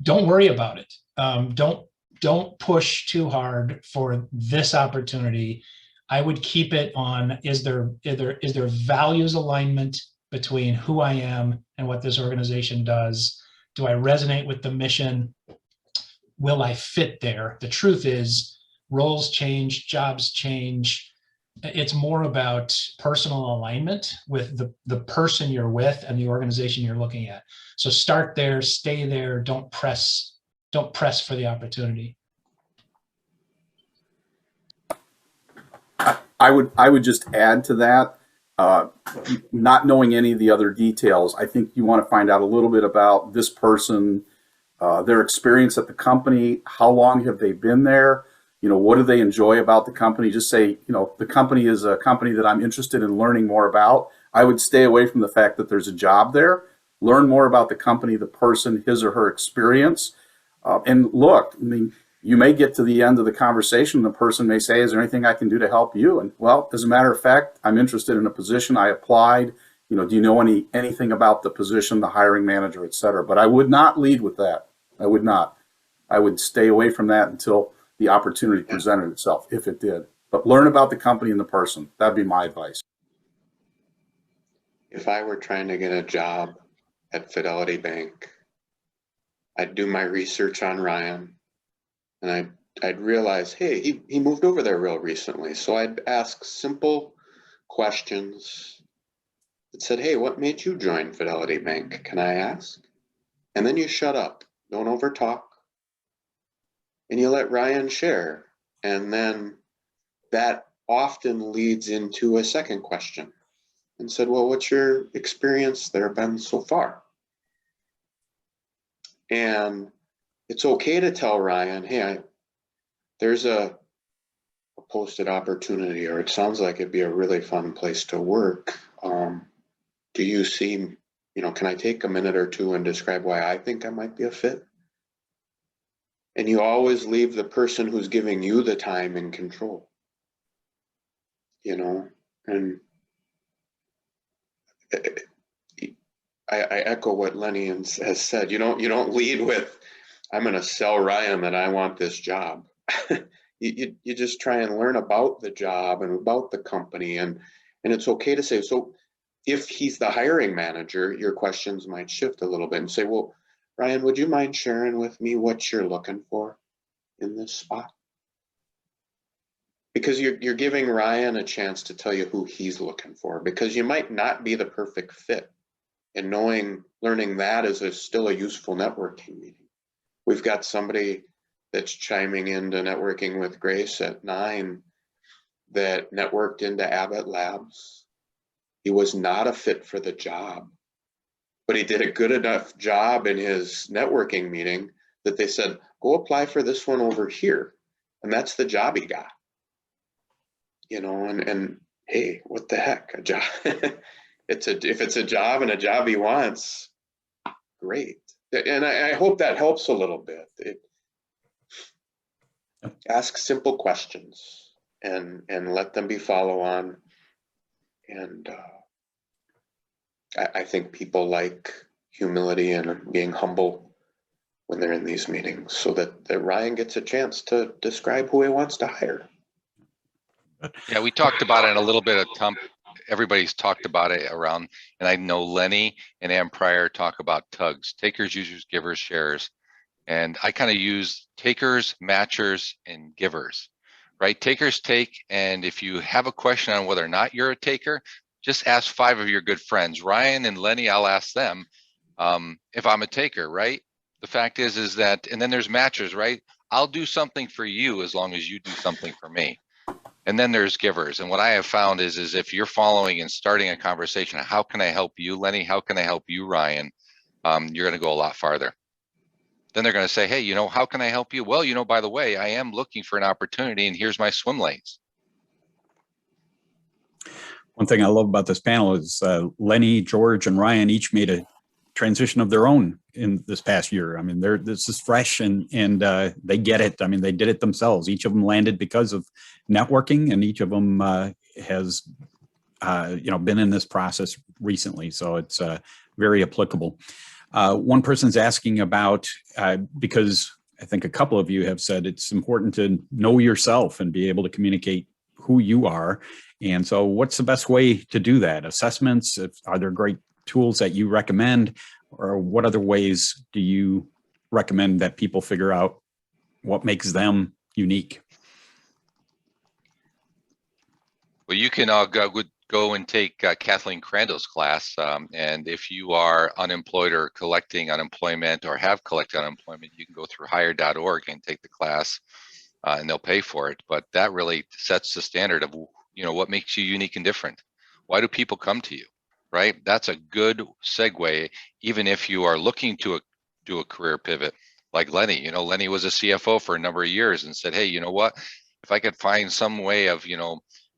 Don't worry about it. Don't push too hard for this opportunity. I would keep it on, is there values alignment between who I am and what this organization does? Do I resonate with the mission? Will I fit there? The truth is, roles change, jobs change. It's more about personal alignment with the person you're with and the organization you're looking at. So start there, stay there, don't press for the opportunity.
I would just add to that, not knowing any of the other details, I think you want to find out a little bit about this person, their experience at the company, how long have they been there, what do they enjoy about the company. Just say, the company is a company that I'm interested in learning more about. I would stay away from the fact that there's a job there. Learn more about the company, the person, his or her experience. And look, I mean, you may get to the end of the conversation. The person may say, is there anything I can do to help you? And well, as a matter of fact, I'm interested in a position. I applied. Do you know anything about the position, the hiring manager, et cetera? But I would not lead with that. I would not. I would stay away from that until the opportunity presented itself, if it did. But learn about the company and the person. That'd be my advice.
If I were trying to get a job at Fidelity Bank, I'd do my research on Ryan, and I'd realize, hey, he moved over there real recently. So I'd ask simple questions that said, hey, what made you join Fidelity Bank? Can I ask? And then you shut up, don't overtalk, and you let Ryan share. And then that often leads into a second question and said, well, what's your experience there been so far? And it's okay to tell Ryan, hey, there's a posted opportunity, or it sounds like it'd be a really fun place to work. Do you see, can I take a minute or two and describe why I think I might be a fit? And you always leave the person who's giving you the time in control, and I echo what Lenny has said. You don't lead with, I'm going to sell Ryan that I want this job. you just try and learn about the job and about the company, and it's okay to say, so if he's the hiring manager, your questions might shift a little bit and say, well, Ryan, would you mind sharing with me what you're looking for in this spot? Because you're giving Ryan a chance to tell you who he's looking for, because you might not be the perfect fit. And learning that is still a useful networking meeting. We've got somebody that's chiming into networking with Grace at 9 that networked into Abbott Labs. He was not a fit for the job, but he did a good enough job in his networking meeting that they said, go apply for this one over here. And that's the job he got. And hey, what the heck, a job. If it's a job and a job he wants, great. And I hope that helps a little bit. Ask simple questions and let them be follow on. And I think people like humility and being humble when they're in these meetings, so that Ryan gets a chance to describe who he wants to hire.
Yeah, we talked about it a little bit at everybody's talked about it around, and I know Lenny and Ann Pryor talk about tugs, takers, users, givers, sharers. And I kind of use takers, matchers, and givers, right? Takers take, and if you have a question on whether or not you're a taker, just ask 5 of your good friends. Ryan and Lenny, I'll ask them if I'm a taker, right? The fact is that, and then there's matchers, right? I'll do something for you as long as you do something for me. And then there's givers. And what I have found is if you're following and starting a conversation, how can I help you, Lenny? How can I help you, Ryan? You're going to go a lot farther. Then they're going to say, hey, how can I help you? Well, by the way, I am looking for an opportunity, and here's my swim lanes.
One thing I love about this panel is Lenny, George, and Ryan each made a transition of their own in this past year. I mean, this is fresh and they get it. I mean, they did it themselves. Each of them landed because of networking, and each of them has, been in this process recently. So it's very applicable. One person's asking about, because I think a couple of you have said it's important to know yourself and be able to communicate who you are. And so what's the best way to do that? Assessments? Are there great tools that you recommend, or what other ways do you recommend that people figure out what makes them unique?
Well, you can go and take Kathleen Crandall's class. And if you are unemployed or collecting unemployment or have collected unemployment, you can go through hire.org and take the class, and they'll pay for it. But that really sets the standard of, what makes you unique and different. Why do people come to you, right? That's a good segue, even if you are looking to do a career pivot. Like Lenny, Lenny was a CFO for a number of years and said, hey, you know what? If I could find some way of,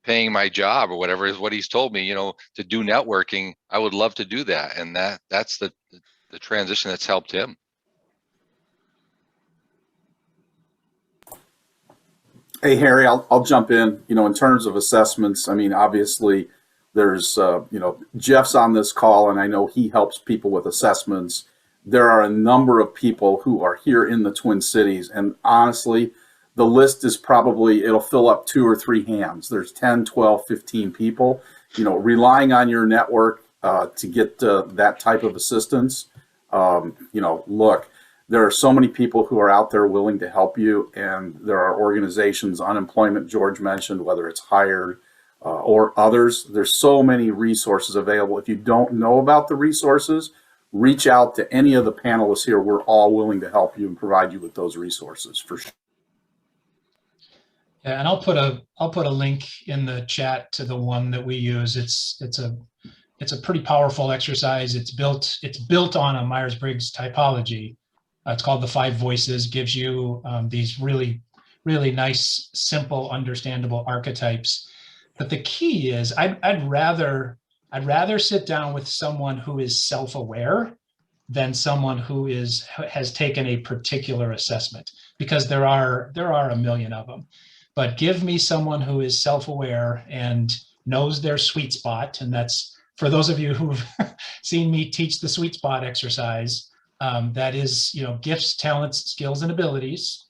paying my job or whatever is what he's told me, to do networking, I would love to do that. And that's the transition that's helped him.
Hey, Harry, I'll jump in. In terms of assessments, I mean, obviously there's, Jeff's on this call, and I know he helps people with assessments. There are a number of people who are here in the Twin Cities, and honestly, the list is probably, it'll fill up 2 or 3 hands. There's 10, 12, 15 people, relying on your network to get that type of assistance. Look, there are so many people who are out there willing to help you, and there are organizations, unemployment, George mentioned, whether it's Hired or others. There's so many resources available. If you don't know about the resources, reach out to any of the panelists here. We're all willing to help you and provide you with those resources for sure.
Yeah, and I'll put a link in the chat to the one that we use. It's a pretty powerful exercise. It's built on a Myers-Briggs typology. It's called the 5 Voices. Gives you these really nice, simple, understandable archetypes. But the key is, I'd rather sit down with someone who is self-aware than someone who has taken a particular assessment, because there are a million of them. But give me someone who is self-aware and knows their sweet spot. And that's, for those of you who've seen me teach the sweet spot exercise, that is, gifts, talents, skills, and abilities.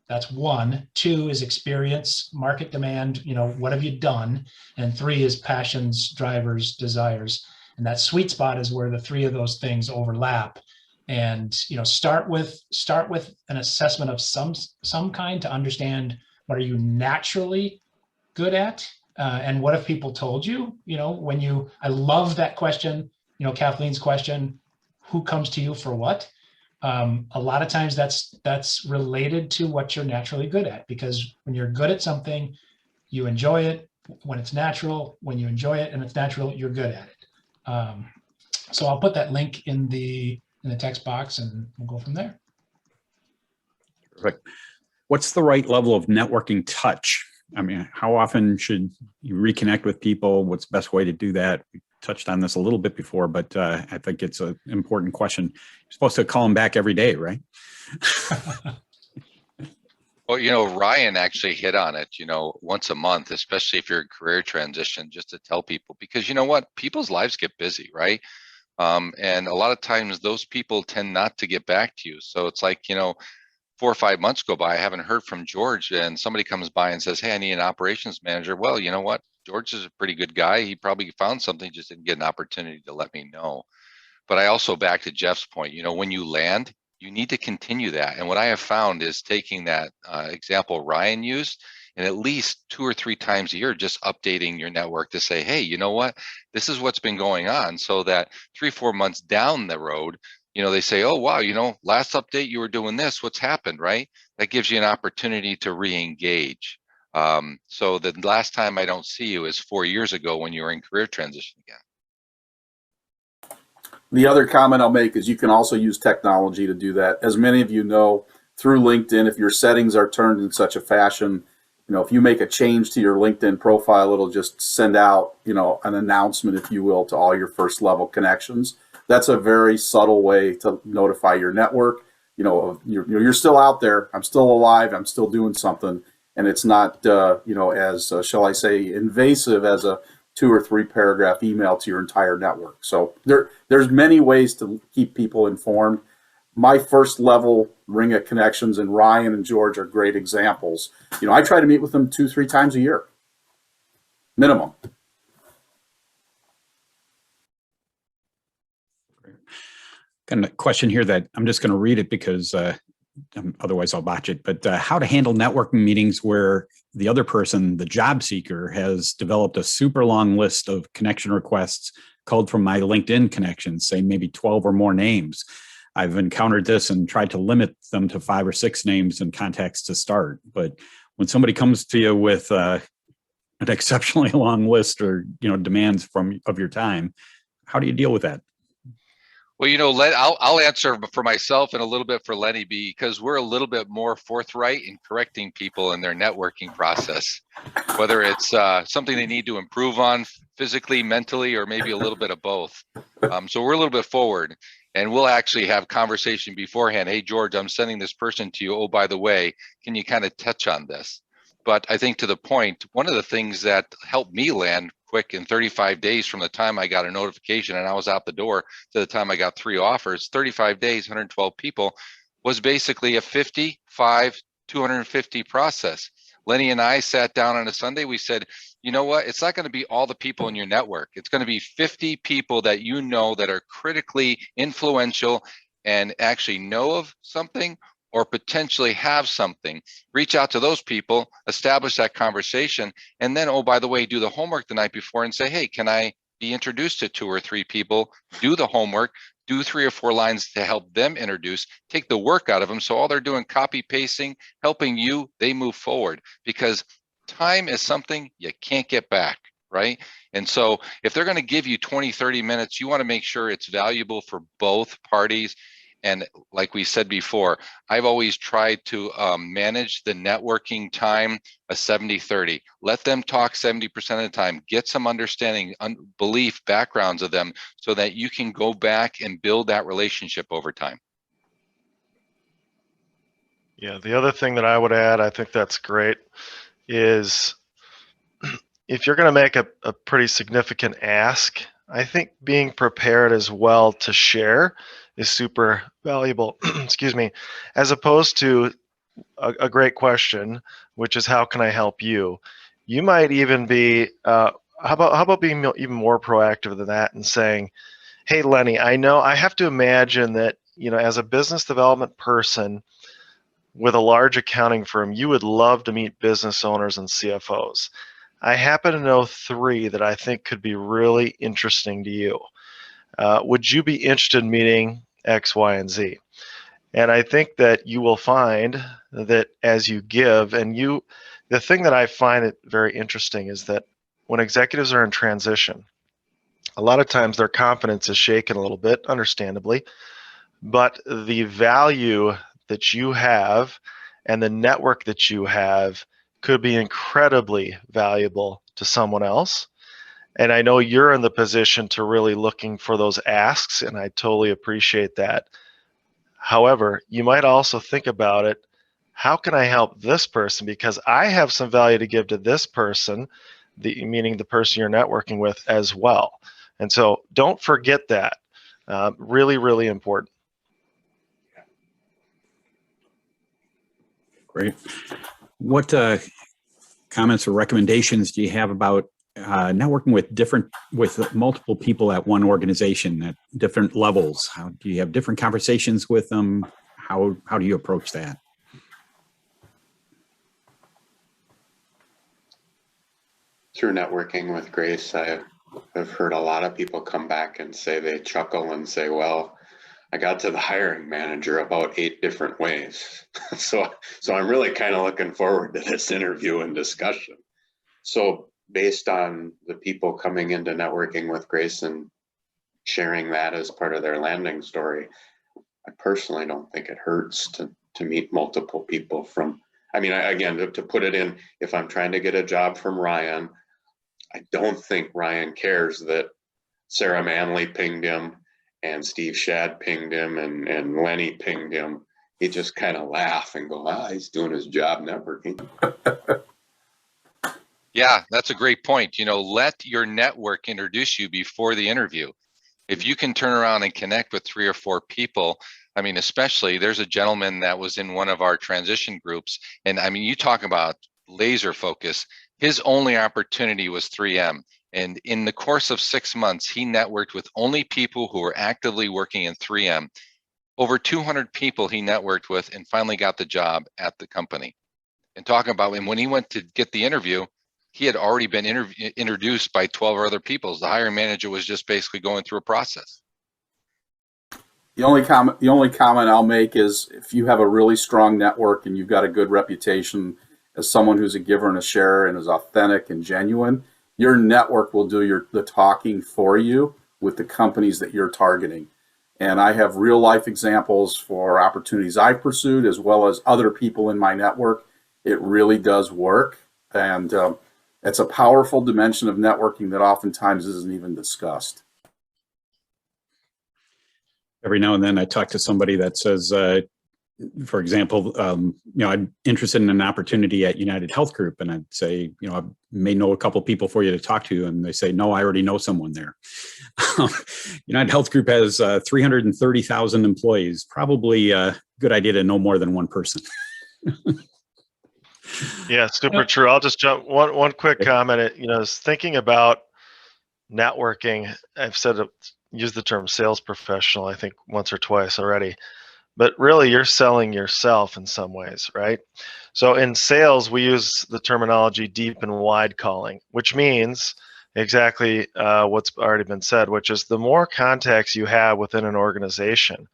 That's 1. 2 is experience, market demand, what have you done? And 3 is passions, drivers, desires. And that sweet spot is where the 3 of those things overlap. And, start with an assessment of some kind to understand, what are you naturally good at? And what have people told you? I love that question, Kathleen's question, who comes to you for what? A lot of times that's related to what you're naturally good at, because when you're good at something, you enjoy it. When it's natural, when you enjoy it and it's natural, you're good at it. So I'll put that link in the text box, and we'll go from there.
Perfect. What's the right level of networking touch? I mean, how often should you reconnect with people? What's the best way to do that? We touched on this a little bit before, but I think it's an important question. You're supposed to call them back every day, right?
Well, Ryan actually hit on it, once a month, especially if you're in career transition, just to tell people, because you know what? People's lives get busy, right? And a lot of times those people tend not to get back to you. So it's like, 4 or 5 months go by, I haven't heard from George, and somebody comes by and says, hey, I need an operations manager. Well, you know what? George is a pretty good guy. He probably found something, just didn't get an opportunity to let me know. But I also, back to Jeff's point, when you land, you need to continue that. And what I have found is taking that example Ryan used, and at least 2 or 3 times a year, just updating your network to say, hey, you know what? This is what's been going on, so that 3 or 4 months down the road, they say, oh, wow, last update you were doing this, what's happened, right? That gives you an opportunity to re-engage. So the last time I don't see you is 4 years ago when you were in career transition again.
The other comment I'll make is you can also use technology to do that. As many of you know, through LinkedIn, if your settings are turned in such a fashion, if you make a change to your LinkedIn profile, it'll just send out, an announcement, if you will, to all your first level connections. That's a very subtle way to notify your network. You're still out there. I'm still alive. I'm still doing something. And it's not, as, shall I say, invasive as a 2 or 3 paragraph email to your entire network. So there's many ways to keep people informed. my first level ring of connections, and Ryan and George are great examples. I try to meet with them 2-3 times a year, minimum.
Got a question here that I'm just going to read it because otherwise I'll botch it. But how to handle networking meetings where the other person, the job seeker, has developed a super long list of connection requests culled from my LinkedIn connections, say maybe 12 or more names. I've encountered this and tried to limit them to 5 or 6 names and contacts to start. But when somebody comes to you with an exceptionally long list or demands of your time, how do you deal with that?
Well, I'll answer for myself and a little bit for Lenny, because we're a little bit more forthright in correcting people in their networking process, whether it's something they need to improve on physically, mentally, or maybe a little bit of both. So we're a little bit forward, and we'll actually have conversation beforehand. Hey, George, I'm sending this person to you. Oh, by the way, can you kind of touch on this? But I think to the point, one of the things that helped me land quick in 35 days from the time I got a notification and I was out the door to the time I got 3 offers, 35 days, 112 people, was basically a 55, 250 process. Lenny and I sat down on a Sunday. We said, you know what? It's not going to be all the people in your network. It's going to be 50 people that you know that are critically influential and actually know of something or potentially have something. Reach out to those people, establish that conversation, and then, oh, by the way, do the homework the night before and say, hey, can I be introduced to 2 or 3 people? Do the homework, do 3 or 4 lines to help them introduce, take the work out of them. So all they're doing, copy pasting, helping you, they move forward, because time is something you can't get back, right? And so if they're going to give you 20, 30 minutes, you want to make sure it's valuable for both parties. And like we said before, I've always tried to manage the networking time a 70-30. Let them talk 70% of the time, get some understanding, belief, backgrounds of them, so that you can go back and build that relationship over time.
Yeah, the other thing that I would add, I think that's great, is if you're going to make a pretty significant ask, I think being prepared as well to share is super valuable. Excuse me, as opposed to a great question, which is how can I help you? You might even be how about being even more proactive than that and saying, hey, Lenny, I know I have to imagine that as a business development person with a large accounting firm, you would love to meet business owners and CFOs. I happen to know 3 that I think could be really interesting to you. Would you be interested in meeting X, Y, and Z? And I think that you will find that as you give, and the thing that I find it very interesting is that when executives are in transition, a lot of times their confidence is shaken a little bit, understandably, but the value that you have and the network that you have could be incredibly valuable to someone else. And I know you're in the position to really looking for those asks, and I totally appreciate that. However, you might also think about it, how can I help this person? Because I have some value to give to this person, meaning the person you're networking with as well. And so don't forget that. Really, really important.
Great. What comments or recommendations do you have about networking with multiple people at one organization at different levels? How do you have different conversations with them? How do you approach that?
Through networking with Grace, I've heard a lot of people come back and say, they chuckle and say, well, I got to the hiring manager about 8 different ways. So I'm really kind of looking forward to this interview and discussion. So based on the people coming into networking with Grace and sharing that as part of their landing story, I personally don't think it hurts to meet multiple people from, again, to put it in, if I'm trying to get a job from Ryan, I don't think Ryan cares that Sarah Manley pinged him and Steve Shad pinged him and Lenny pinged him. He just kind of laugh and go, he's doing his job networking.
Yeah, that's a great point. Let your network introduce you before the interview. If you can turn around and connect with 3 or 4 people, I mean, especially there's a gentleman that was in one of our transition groups. And I mean, you talk about laser focus. His only opportunity was 3M. And in the course of 6 months, he networked with only people who were actively working in 3M. Over 200 people he networked with and finally got the job at the company. And talking about, and when he went to get the interview, he had already been introduced by 12 other people. The hiring manager was just basically going through a process.
The only comment I'll make is if you have a really strong network and you've got a good reputation as someone who's a giver and a sharer and is authentic and genuine, your network will do the talking for you with the companies that you're targeting. And I have real life examples for opportunities I've pursued as well as other people in my network. It really does work. And it's a powerful dimension of networking that oftentimes isn't even discussed.
Every now and then I talk to somebody that says, for example, I'm interested in an opportunity at United Health Group, and I'd say, I may know a couple people for you to talk to, and they say, no, I already know someone there. United Health Group has 330,000 employees. Probably a good idea to know more than one person.
Yeah, super true. I'll just jump one quick comment. Is thinking about networking. I've used the term sales professional, I think once or twice already. But really, you're selling yourself in some ways, right? So in sales, we use the terminology deep and wide calling, which means exactly what's already been said, which is the more contacts you have within an organization,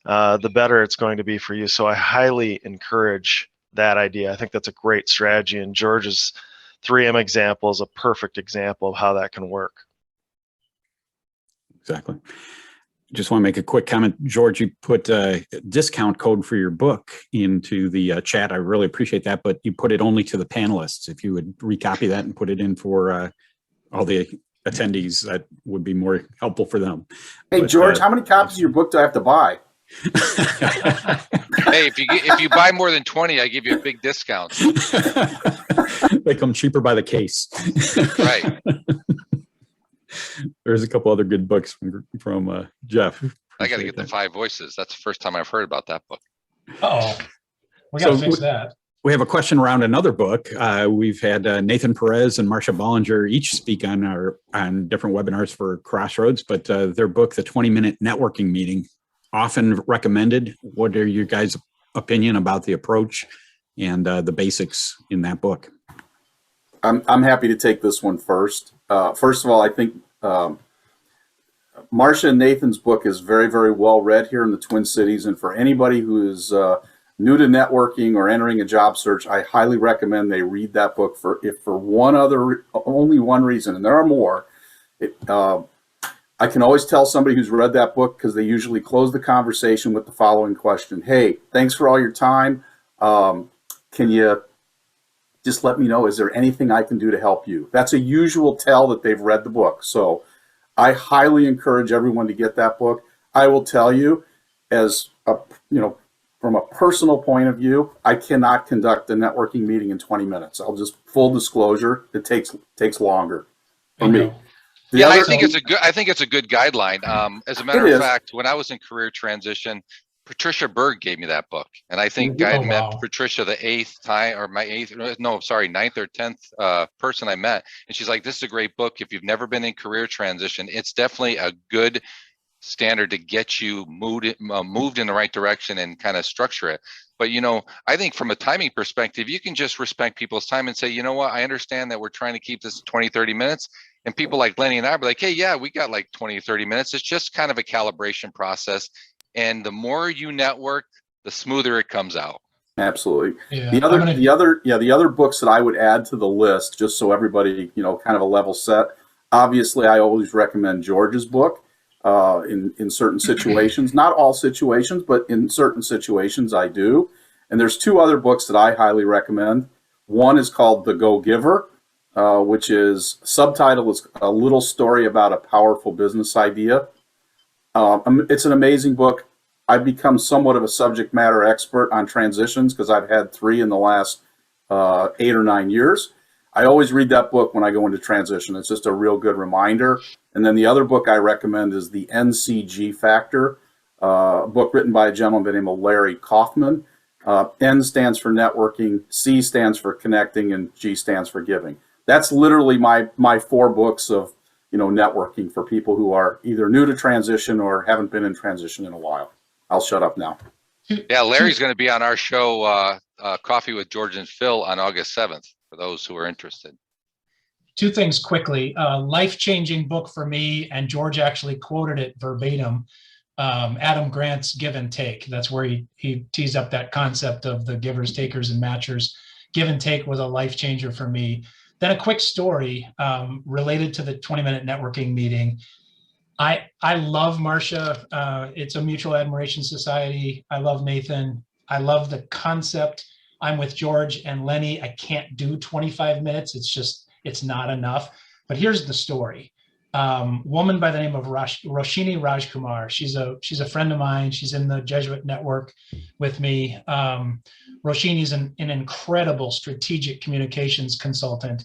the better it's going to be for you. So I highly encourage that idea. I think that's a great strategy, and George's 3M example is a perfect example of how that can work.
Exactly. Just want to make a quick comment. George, you put a discount code for your book into the chat. I really appreciate that, but you put it only to the panelists. If you would recopy that and put it in for all the attendees, that would be more helpful for them.
Hey, but, George, how many copies of your book do I have to buy?
Hey, if you buy more than 20, I give you a big discount.
They come cheaper by the case.
Right.
There's a couple other good books from Jeff.
I got to get the 5 Voices. That's the first time I've heard about that book.
Uh-oh. We got to fix that.
We have a question around another book. We've had Nathan Perez and Marcia Bollinger each speak on different webinars for Crossroads, but their book, The 20-Minute Networking Meeting, often recommended. What are your guys' opinion about the approach and the basics in that book?
I'm happy to take this one first. First of all, I think Marcia and Nathan's book is very, very well read here in the Twin Cities. And for anybody who is new to networking or entering a job search, I highly recommend they read that book for only one reason, and there are more. I can always tell somebody who's read that book because they usually close the conversation with the following question. Hey, thanks for all your time. Can you just let me know, is there anything I can do to help you? That's a usual tell that they've read the book. So I highly encourage everyone to get that book. I will tell you, from a personal point of view, I cannot conduct a networking meeting in 20 minutes. I'll just full disclosure, it takes longer for me.
I think it's a good guideline. As a matter of fact, when I was in career transition, Patricia Berg gave me that book, and I think I had met Patricia the 8th time, or my 9th or 10th person I met, and she's like, "This is a great book. If you've never been in career transition, it's definitely a good standard to get you moved in the right direction and kind of structure it." But I think from a timing perspective, you can just respect people's time and say, you know what, I understand that we're trying to keep this 20-30 minutes, and people like Lenny and I be like, hey, yeah, we got like 20-30 minutes. It's just kind of a calibration process. And the more you network, the smoother it comes out.
Absolutely. Yeah. The other books that I would add to the list, just so everybody, kind of a level set. Obviously, I always recommend George's book in certain situations. Not all situations, but in certain situations I do. And there's 2 other books that I highly recommend. One is called The Go Giver, which is subtitle is A Little Story About a Powerful Business Idea. It's an amazing book. I've become somewhat of a subject matter expert on transitions because I've had 3 in the last 8 or 9 years. I always read that book when I go into transition. It's just a real good reminder. And then the other book I recommend is The NCG Factor. a book written by a gentleman by the name of Larry Kaufman. N stands for networking, C stands for connecting, and G stands for giving. That's literally my 4 books of, networking for people who are either new to transition or haven't been in transition in a while. I'll shut up now.
Yeah, Larry's going to be on our show, Coffee with George and Phil, on August 7th, for those who are interested.
2 things quickly. Life-changing book for me, and George actually quoted it verbatim. Adam Grant's Give and Take. That's where he teased up that concept of the givers, takers, and matchers. Give and Take was a life changer for me. Then a quick story related to the 20-minute networking meeting. I love Marcia. It's a mutual admiration society. I love Nathan. I love the concept. I'm with George and Lenny. I can't do 25 minutes. It's not enough. But here's the story. Woman by the name of Roshini Rajkumar. She's a friend of mine. She's in the Jesuit network with me. Roshini's an incredible strategic communications consultant.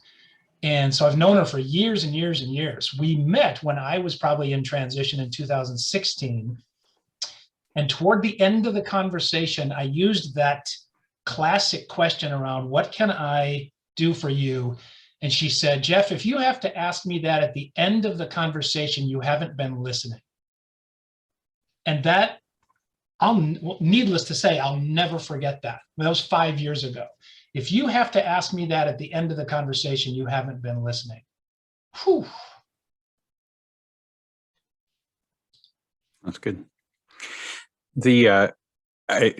And so I've known her for years and years and years. We met when I was probably in transition in 2016. And toward the end of the conversation, I used that classic question around, what can I do for you? And she said, Jeff, if you have to ask me that at the end of the conversation, you haven't been listening. And that, needless to say, I'll never forget that. That was 5 years ago. If you have to ask me that at the end of the conversation, you haven't been listening. Whew.
That's good.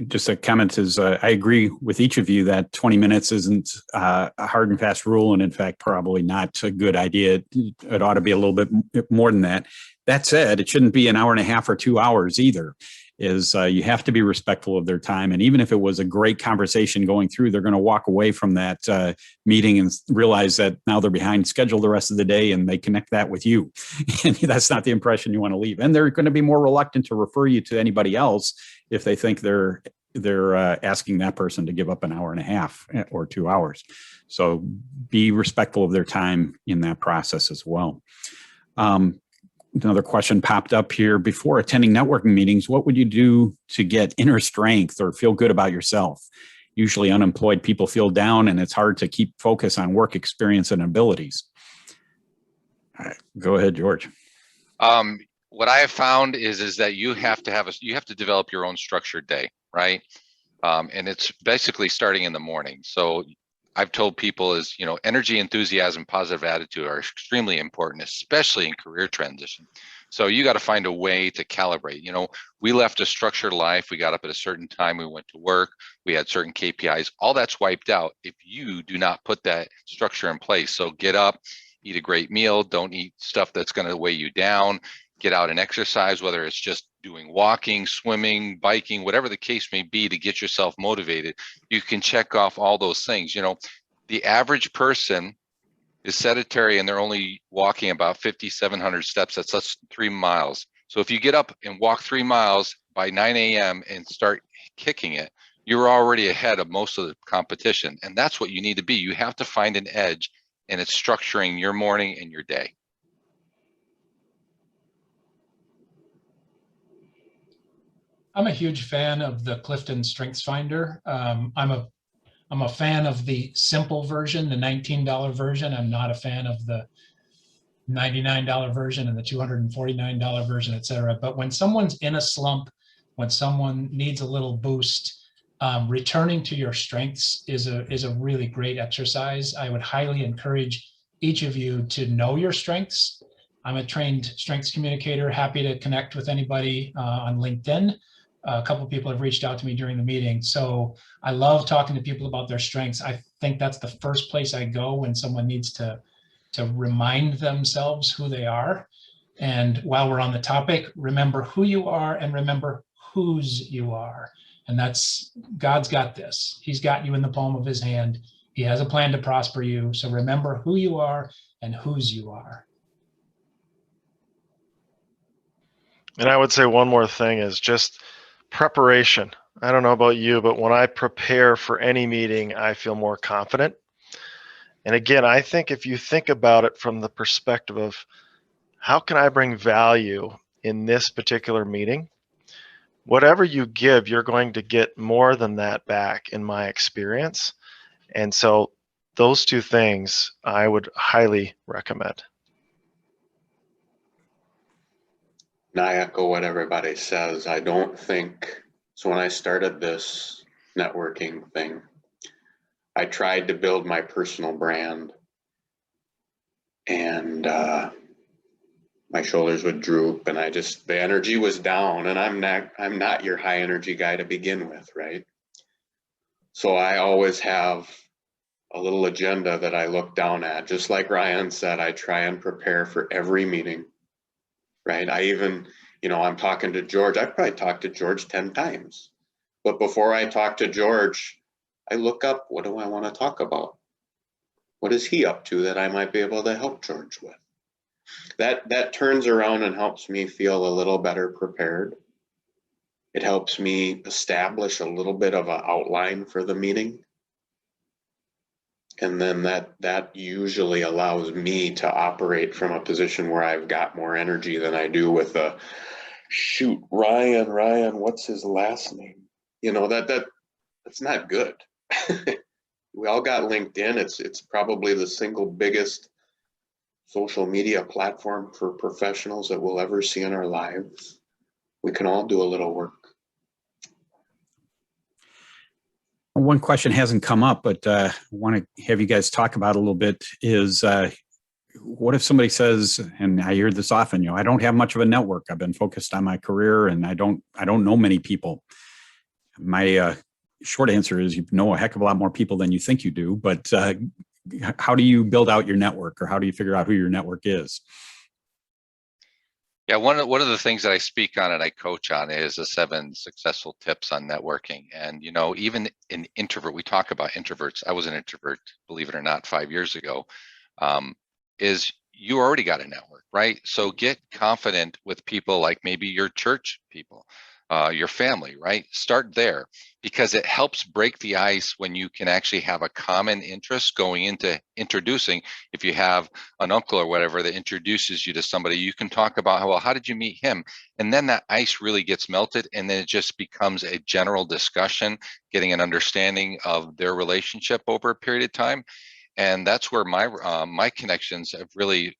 Just a comment is I agree with each of you that 20 minutes isn't a hard and fast rule, and in fact, probably not a good idea. It ought to be a little bit more than that. That said, it shouldn't be an hour and a half or 2 hours either. You have to be respectful of their time. And even if it was a great conversation going through, they're going to walk away from that meeting and realize that now they're behind schedule the rest of the day, and they connect that with you. And that's not the impression you want to leave. And they're going to be more reluctant to refer you to anybody else if they think they're asking that person to give up an hour and a half or 2 hours. So be respectful of their time in that process as well. Another question popped up here. Before attending networking meetings, what would you do to get inner strength or feel good about yourself? Usually unemployed people feel down, and it's hard to keep focus on work experience and abilities. All right, go ahead, George.
What I have found is that you have to develop your own structured day, right? And it's basically starting in the morning. So I've told people energy, enthusiasm, positive attitude are extremely important, especially in career transition. So you got to find a way to calibrate. We left a structured life. We got up at a certain time. We went to work. We had certain KPIs. All that's wiped out if you do not put that structure in place. So get up, eat a great meal. Don't eat stuff that's going to weigh you down. Get out and exercise, whether it's just doing walking, swimming, biking, whatever the case may be, to get yourself motivated. You can check off all those things. The average person is sedentary and they're only walking about 5,700 steps. That's less than 3 miles. So if you get up and walk 3 miles by 9 a.m. and start kicking it, you're already ahead of most of the competition. And that's what you need to be. You have to find an edge, and it's structuring your morning and your day.
I'm a huge fan of the Clifton Strengths Finder. I'm a fan of the simple version, the $19 version. I'm not a fan of the $99 version and the $249 version, et cetera. But when someone's in a slump, when someone needs a little boost, returning to your strengths is a really great exercise. I would highly encourage each of you to know your strengths. I'm a trained strengths communicator, happy to connect with anybody on LinkedIn. A couple of people have reached out to me during the meeting. So I love talking to people about their strengths. I think that's the first place I go when someone needs to remind themselves who they are. And while we're on the topic, remember who you are and remember whose you are. And God's got this. He's got you in the palm of his hand. He has a plan to prosper you. So remember who you are and whose you are.
And I would say one more thing is just preparation. I don't know about you, but when I prepare for any meeting, I feel more confident. And again, I think if you think about it from the perspective of how can I bring value in this particular meeting, whatever you give, you're going to get more than that back, in my experience. And so those two things I would highly recommend.
And I echo what everybody says. I don't think, so when I started this networking thing, I tried to build my personal brand, and my shoulders would droop, and the energy was down, and I'm not your high energy guy to begin with, right? So I always have a little agenda that I look down at. Just like Ryan said, I try and prepare for every meeting, right? I even, I'm talking to George. I've probably talked to George 10 times. But before I talk to George, I look up, what do I want to talk about? What is he up to that I might be able to help George with? That turns around and helps me feel a little better prepared. It helps me establish a little bit of an outline for the meeting. And then that usually allows me to operate from a position where I've got more energy than I do with a, shoot, Ryan, what's his last name? That's not good. We all got LinkedIn. It's probably the single biggest social media platform for professionals that we'll ever see in our lives. We can all do a little work.
One question hasn't come up, but I want to have you guys talk about a little bit is what if somebody says, and I hear this often, I don't have much of a network. I've been focused on my career and I don't know many people. My short answer is you know a heck of a lot more people than you think you do, but how do you build out your network, or how do you figure out who your network is?
Yeah, one of the things that I speak on and I coach on is the 7 successful tips on networking. And even an introvert, we talk about introverts. I was an introvert, believe it or not, 5 years ago. Is you already got a network, right? So get confident with people like maybe your church people, your family, right? Start there, because it helps break the ice when you can actually have a common interest going into introducing. If you have an uncle or whatever that introduces you to somebody, you can talk about how did you meet him? And then that ice really gets melted, and then it just becomes a general discussion, getting an understanding of their relationship over a period of time. And that's where my connections have really,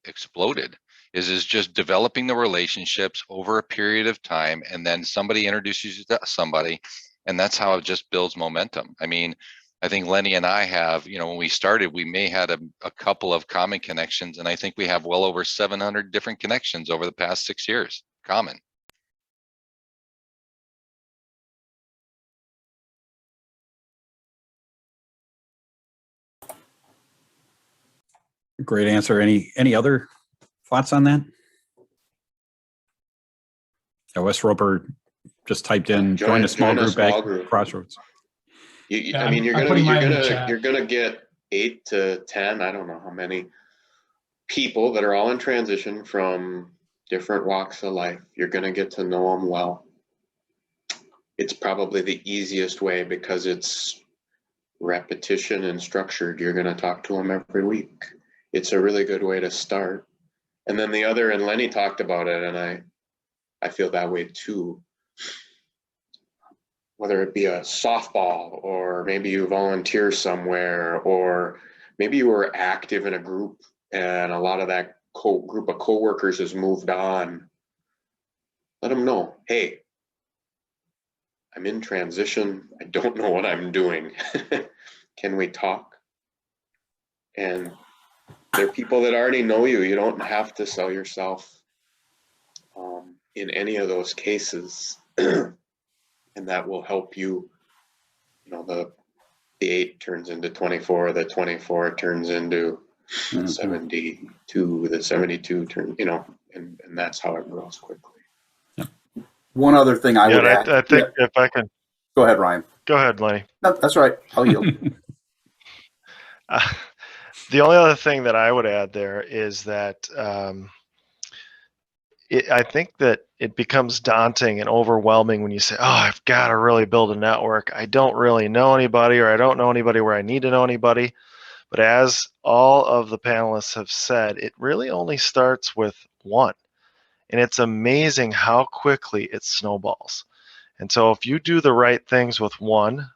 exploded. Is just developing the relationships over a period of time, and then somebody introduces you to somebody, and that's how it just builds momentum. I mean, I think Lenny and I have, when we started, we may had a couple of common connections, and I think we have well over 700 different connections over the past 6 years, common.
Great answer. Any other thoughts on that? Wes Roper just typed in, join a small group at Crossroads.
I mean, you're gonna get 8 to 10, I don't know how many people that are all in transition from different walks of life. You're gonna get to know them well. It's probably the easiest way because it's repetition and structured. You're gonna talk to them every week. It's a really good way to start. And then the other, and Lenny talked about it, and I feel that way too. Whether it be a softball, or maybe you volunteer somewhere, or maybe you were active in a group and a lot of that group of coworkers has moved on. Let them know, hey, I'm in transition. I don't know what I'm doing. Can we talk? And there are people that already know you. You don't have to sell yourself in any of those cases. And that will help you, the 8 turns into 24, the 24 turns into 72, the 72 turns, and that's how it grows quickly.
One other thing I would add.
I think if I can.
Go ahead, Ryan.
Go ahead, Lenny.
No, that's right. I'll yield.
The only other thing that I would add there is that I think that it becomes daunting and overwhelming when you say, oh, I've got to really build a network. I don't really know anybody, or I don't know anybody where I need to know anybody. But as all of the panelists have said, it really only starts with one. And it's amazing how quickly it snowballs. And so if you do the right things with one,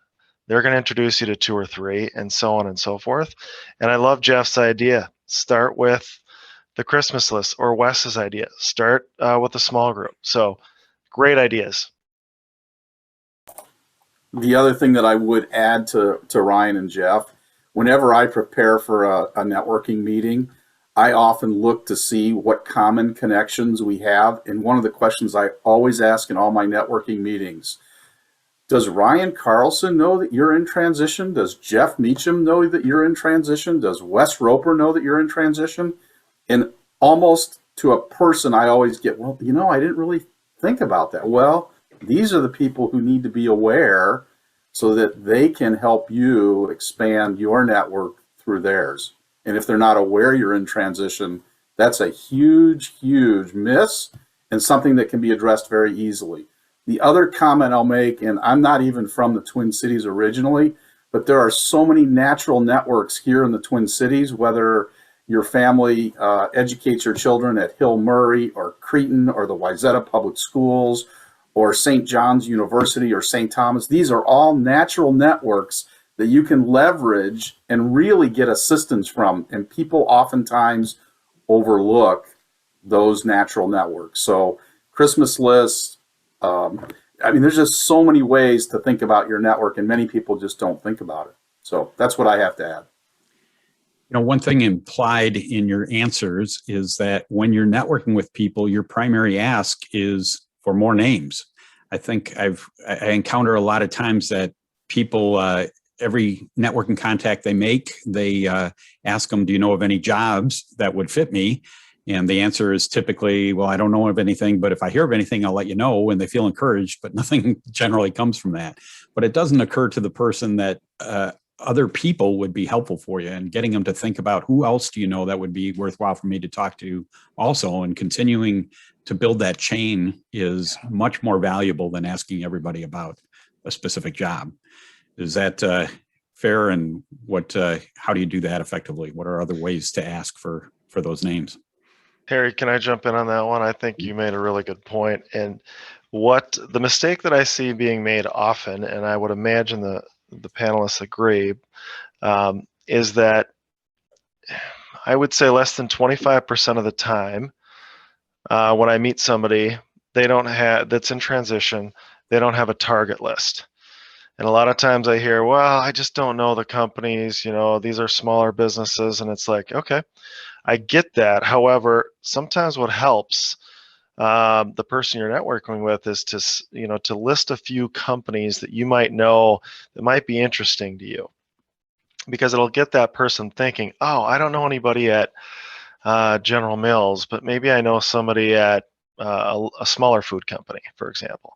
they're going to introduce you to 2 or 3, and so on and so forth. And I love Jeff's idea. Start with the Christmas list, or Wes's idea. Start with a small group. So great ideas.
The other thing that I would add to Ryan and Jeff, whenever I prepare for a networking meeting, I often look to see what common connections we have. And one of the questions I always ask in all my networking meetings, does Ryan Carlson know that you're in transition? Does Jeff Meacham know that you're in transition? Does Wes Roper know that you're in transition? And almost to a person, I always get, well, you know, I didn't really think about that. Well, these are the people who need to be aware so that they can help you expand your network through theirs. And if they're not aware you're in transition, that's a huge, huge miss and something that can be addressed very easily. The other comment I'll make, and I'm not even from the Twin Cities originally, but there are so many natural networks here in the Twin Cities, whether your family educates your children at Hill Murray or Cretin or the Wayzata Public Schools or St. John's University or St. Thomas. These are all natural networks that you can leverage and really get assistance from. And people oftentimes overlook those natural networks. So Christmas lists, I mean, there's just so many ways to think about your network, and many people just don't think about it. So that's what I have to add.
You know, one thing implied in your answers is that when you're networking with people, your primary ask is for more names. I think I encounter a lot of times that people, every networking contact they make, they ask them, do you know of any jobs that would fit me? And the answer is typically, well, I don't know of anything, but if I hear of anything, I'll let you know. And they feel encouraged, but nothing generally comes from that. But it doesn't occur to the person that other people would be helpful for you, and getting them to think about who else do you know that would be worthwhile for me to talk to also, and continuing to build that chain is much more valuable than asking everybody about a specific job. Is that fair? And what? How do you do that effectively? What are other ways to ask for those names?
Harry, can I jump in on that one? I think you made a really good point. And what the mistake that I see being made often, and I would imagine the panelists agree, is that I would say less than 25% of the time when I meet somebody, they don't have, that's in transition, they don't have a target list. And a lot of times I hear, well, I just don't know the companies, you know, these are smaller businesses. And it's like, okay, I get that. However, sometimes what helps the person you're networking with is to, you know, to list a few companies that you might know that might be interesting to you, because it'll get that person thinking, oh, I don't know anybody at General Mills, but maybe I know somebody at a smaller food company, for example.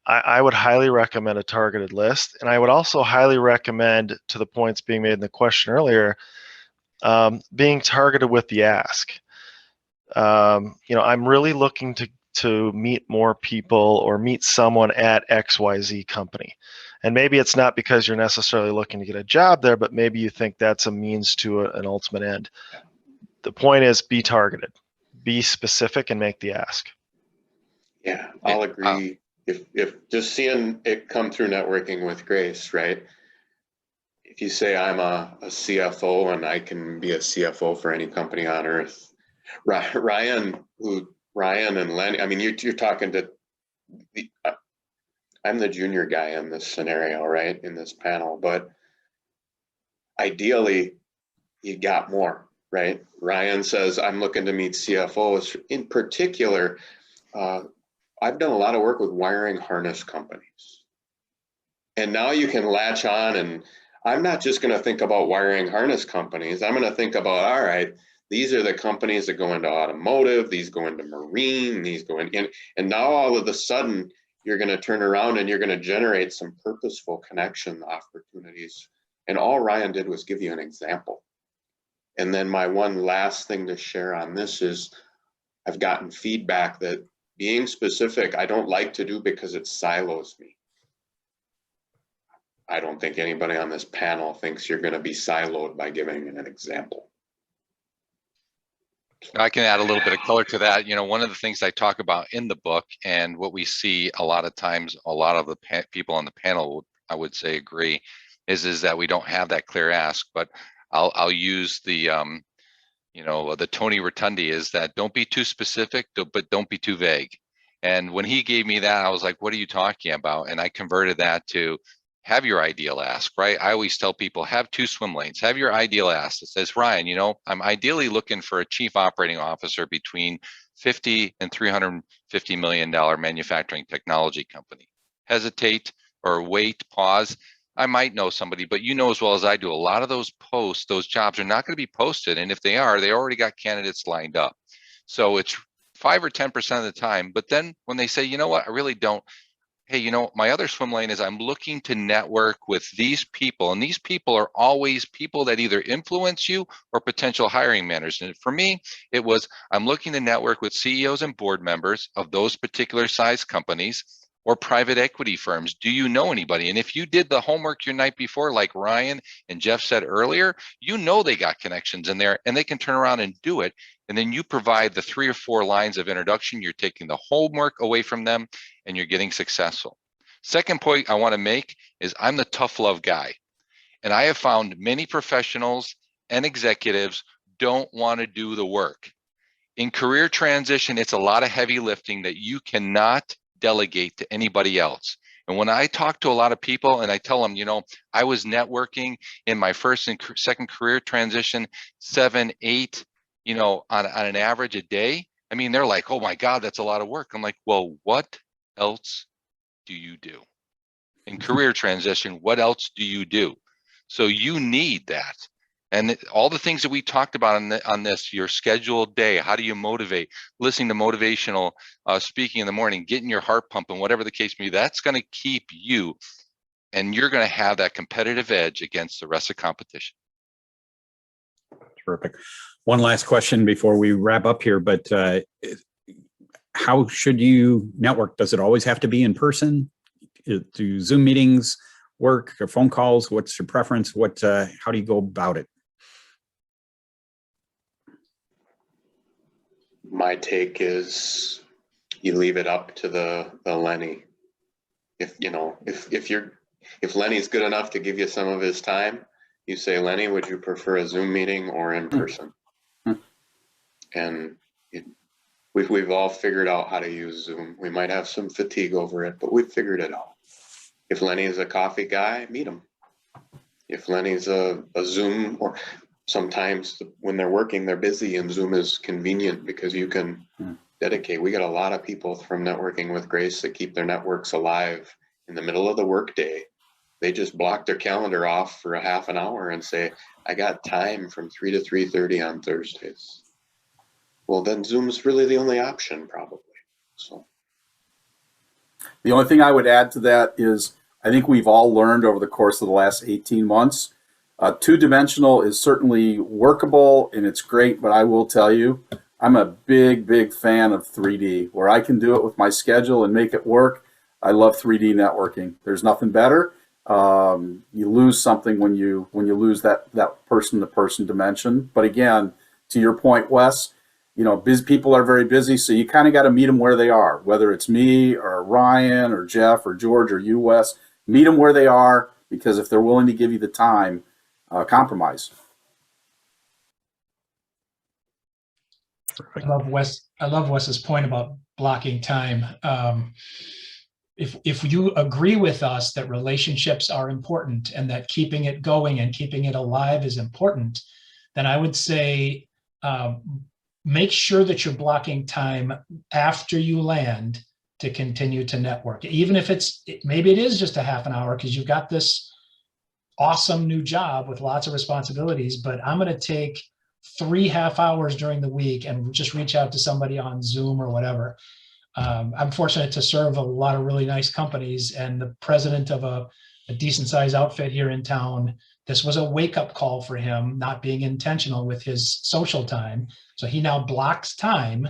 I would highly recommend a targeted list. And I would also highly recommend, to the points being made in the question earlier, being targeted with the ask. You know, I'm really looking to meet more people or meet someone at XYZ company. And maybe it's not because you're necessarily looking to get a job there, but maybe you think that's a means to an ultimate end. The point is, be targeted, be specific, and make the ask.
Yeah, I'll agree. If just seeing it come through networking with Grace, right? If you say I'm a CFO and I can be a CFO for any company on earth, Ryan and Lenny, I mean, you're talking to I'm the junior guy in this scenario, right? In this panel, but ideally you got more, right? Ryan says, I'm looking to meet CFOs. In particular, I've done a lot of work with wiring harness companies. And now you can latch on, and I'm not just going to think about wiring harness companies. I'm going to think about, all right, these are the companies that go into automotive, these go into marine, these go in, and now all of a sudden you're going to turn around and you're going to generate some purposeful connection opportunities. And all Ryan did was give you an example. And then my one last thing to share on this is I've gotten feedback that being specific, I don't like to do because it silos me. I don't think anybody on this panel thinks you're going to be siloed by giving an example.
I can add a little bit of color to that. You know, one of the things I talk about in the book, and what we see a lot of times, a lot of the people on the panel, I would say, agree, is that we don't have that clear ask. But I'll use the you know, the Tony Rotundi, is that don't be too specific, but don't be too vague. And when he gave me that, I was like, what are you talking about? And I converted that to have your ideal ask, right? I always tell people, have 2 swim lanes. Have your ideal ask that says, Ryan, you know, I'm ideally looking for a chief operating officer between 50 and $350 million manufacturing technology company. Hesitate or wait, pause. I might know somebody, but you know as well as I do, a lot of those posts, those jobs are not going to be posted. And if they are, they already got candidates lined up. So it's 5 or 10% of the time. But then when they say, you know what, I really don't, hey, you know, my other swim lane is I'm looking to network with these people. And these people are always people that either influence you or potential hiring managers. And for me, it was, I'm looking to network with CEOs and board members of those particular size companies or private equity firms. Do you know anybody? And if you did the homework your night before, like Ryan and Jeff said earlier, you know they got connections in there and they can turn around and do it. And then you provide the 3 or 4 lines of introduction. You're taking the homework away from them and you're getting successful. Second point I want to make is I'm the tough love guy. And I have found many professionals and executives don't want to do the work. In career transition, it's a lot of heavy lifting that you cannot delegate to anybody else. And when I talk to a lot of people and I tell them, you know, I was networking in my first and second career transition, 7, 8, you know, on an average a day. I mean, they're like, oh my God, that's a lot of work. I'm like, well, what else do you do? In career transition, what else do you do? So you need that. And all the things that we talked about on this, your scheduled day, how do you motivate, listening to motivational speaking in the morning, getting your heart pumping, whatever the case may be, that's going to keep you, and you're going to have that competitive edge against the rest of competition.
Terrific. One last question before we wrap up here, but how should you network? Does it always have to be in person? Do Zoom meetings work, or phone calls? What's your preference? How do you go about it?
My take is you leave it up to the Lenny. If you know, if Lenny's good enough to give you some of his time, you say, Lenny, would you prefer a Zoom meeting or in person? And we've all figured out how to use Zoom. We might have some fatigue over it, but we've figured it out. If Lenny is a coffee guy, meet him. If Lenny's a Zoom, or sometimes when they're working, they're busy and Zoom is convenient because you can dedicate. We got a lot of people from Networking with Grace that keep their networks alive in the middle of the workday. They just block their calendar off for a half an hour and say, I got time from 3 to 3:30 on Thursdays. Well, then Zoom's really the only option, probably. So
the only thing I would add to that is I think we've all learned over the course of the last 18 months, 2-dimensional is certainly workable and it's great, but I will tell you, I'm a big fan of 3D, where I can do it with my schedule and make it work. I love 3D networking. There's nothing better. You lose something when you lose that person-to-person dimension. But again, to your point, Wes, you know, people are very busy, so you kind of got to meet them where they are. Whether it's me or Ryan or Jeff or George or you, Wes, meet them where they are, because if they're willing to give you the time, compromise.
I love Wes's point about blocking time. If you agree with us that relationships are important and that keeping it going and keeping it alive is important, then I would say make sure that you're blocking time after you land to continue to network. Even if maybe it is just a half an hour because you've got this awesome new job with lots of responsibilities, but I'm going to take 3 half hours during the week and just reach out to somebody on Zoom or whatever. I'm fortunate to serve a lot of really nice companies, and the president of a decent sized outfit here in town, this was a wake-up call for him, not being intentional with his social time. So he now blocks time.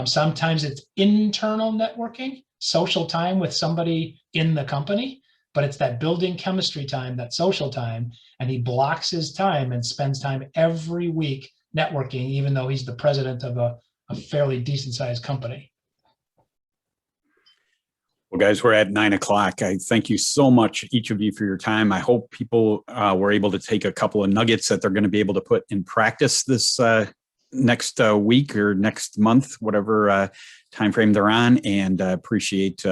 Sometimes it's internal networking, social time with somebody in the company, but it's that building chemistry time, that social time, and he blocks his time and spends time every week networking, even though he's the president of a fairly decent sized company.
Well, guys, we're at 9 o'clock. I thank you so much, each of you, for your time. I hope people were able to take a couple of nuggets that they're going to be able to put in practice this next week or next month, whatever time frame they're on, and appreciate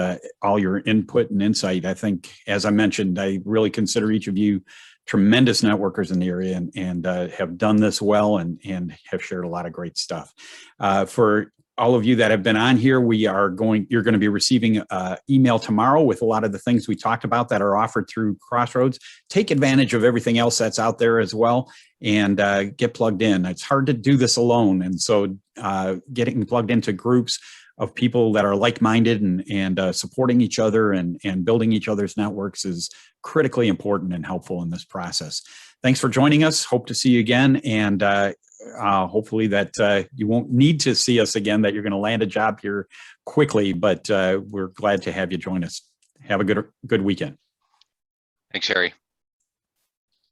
all your input and insight. I think, as I mentioned, I really consider each of you tremendous networkers in the area, and have done this well, and have shared a lot of great stuff. For all of you that have been on here, you're going to be receiving email tomorrow with a lot of the things we talked about that are offered through Crossroads. Take advantage of everything else that's out there as well, and get plugged in. It's hard to do this alone, and so getting plugged into groups of people that are like-minded and supporting each other and building each other's networks is critically important and helpful in this process. Thanks for joining us. Hope to see you again, and hopefully that you won't need to see us again, that you're going to land a job here quickly, but we're glad to have you join us. Have a good weekend.
Thanks, Harry.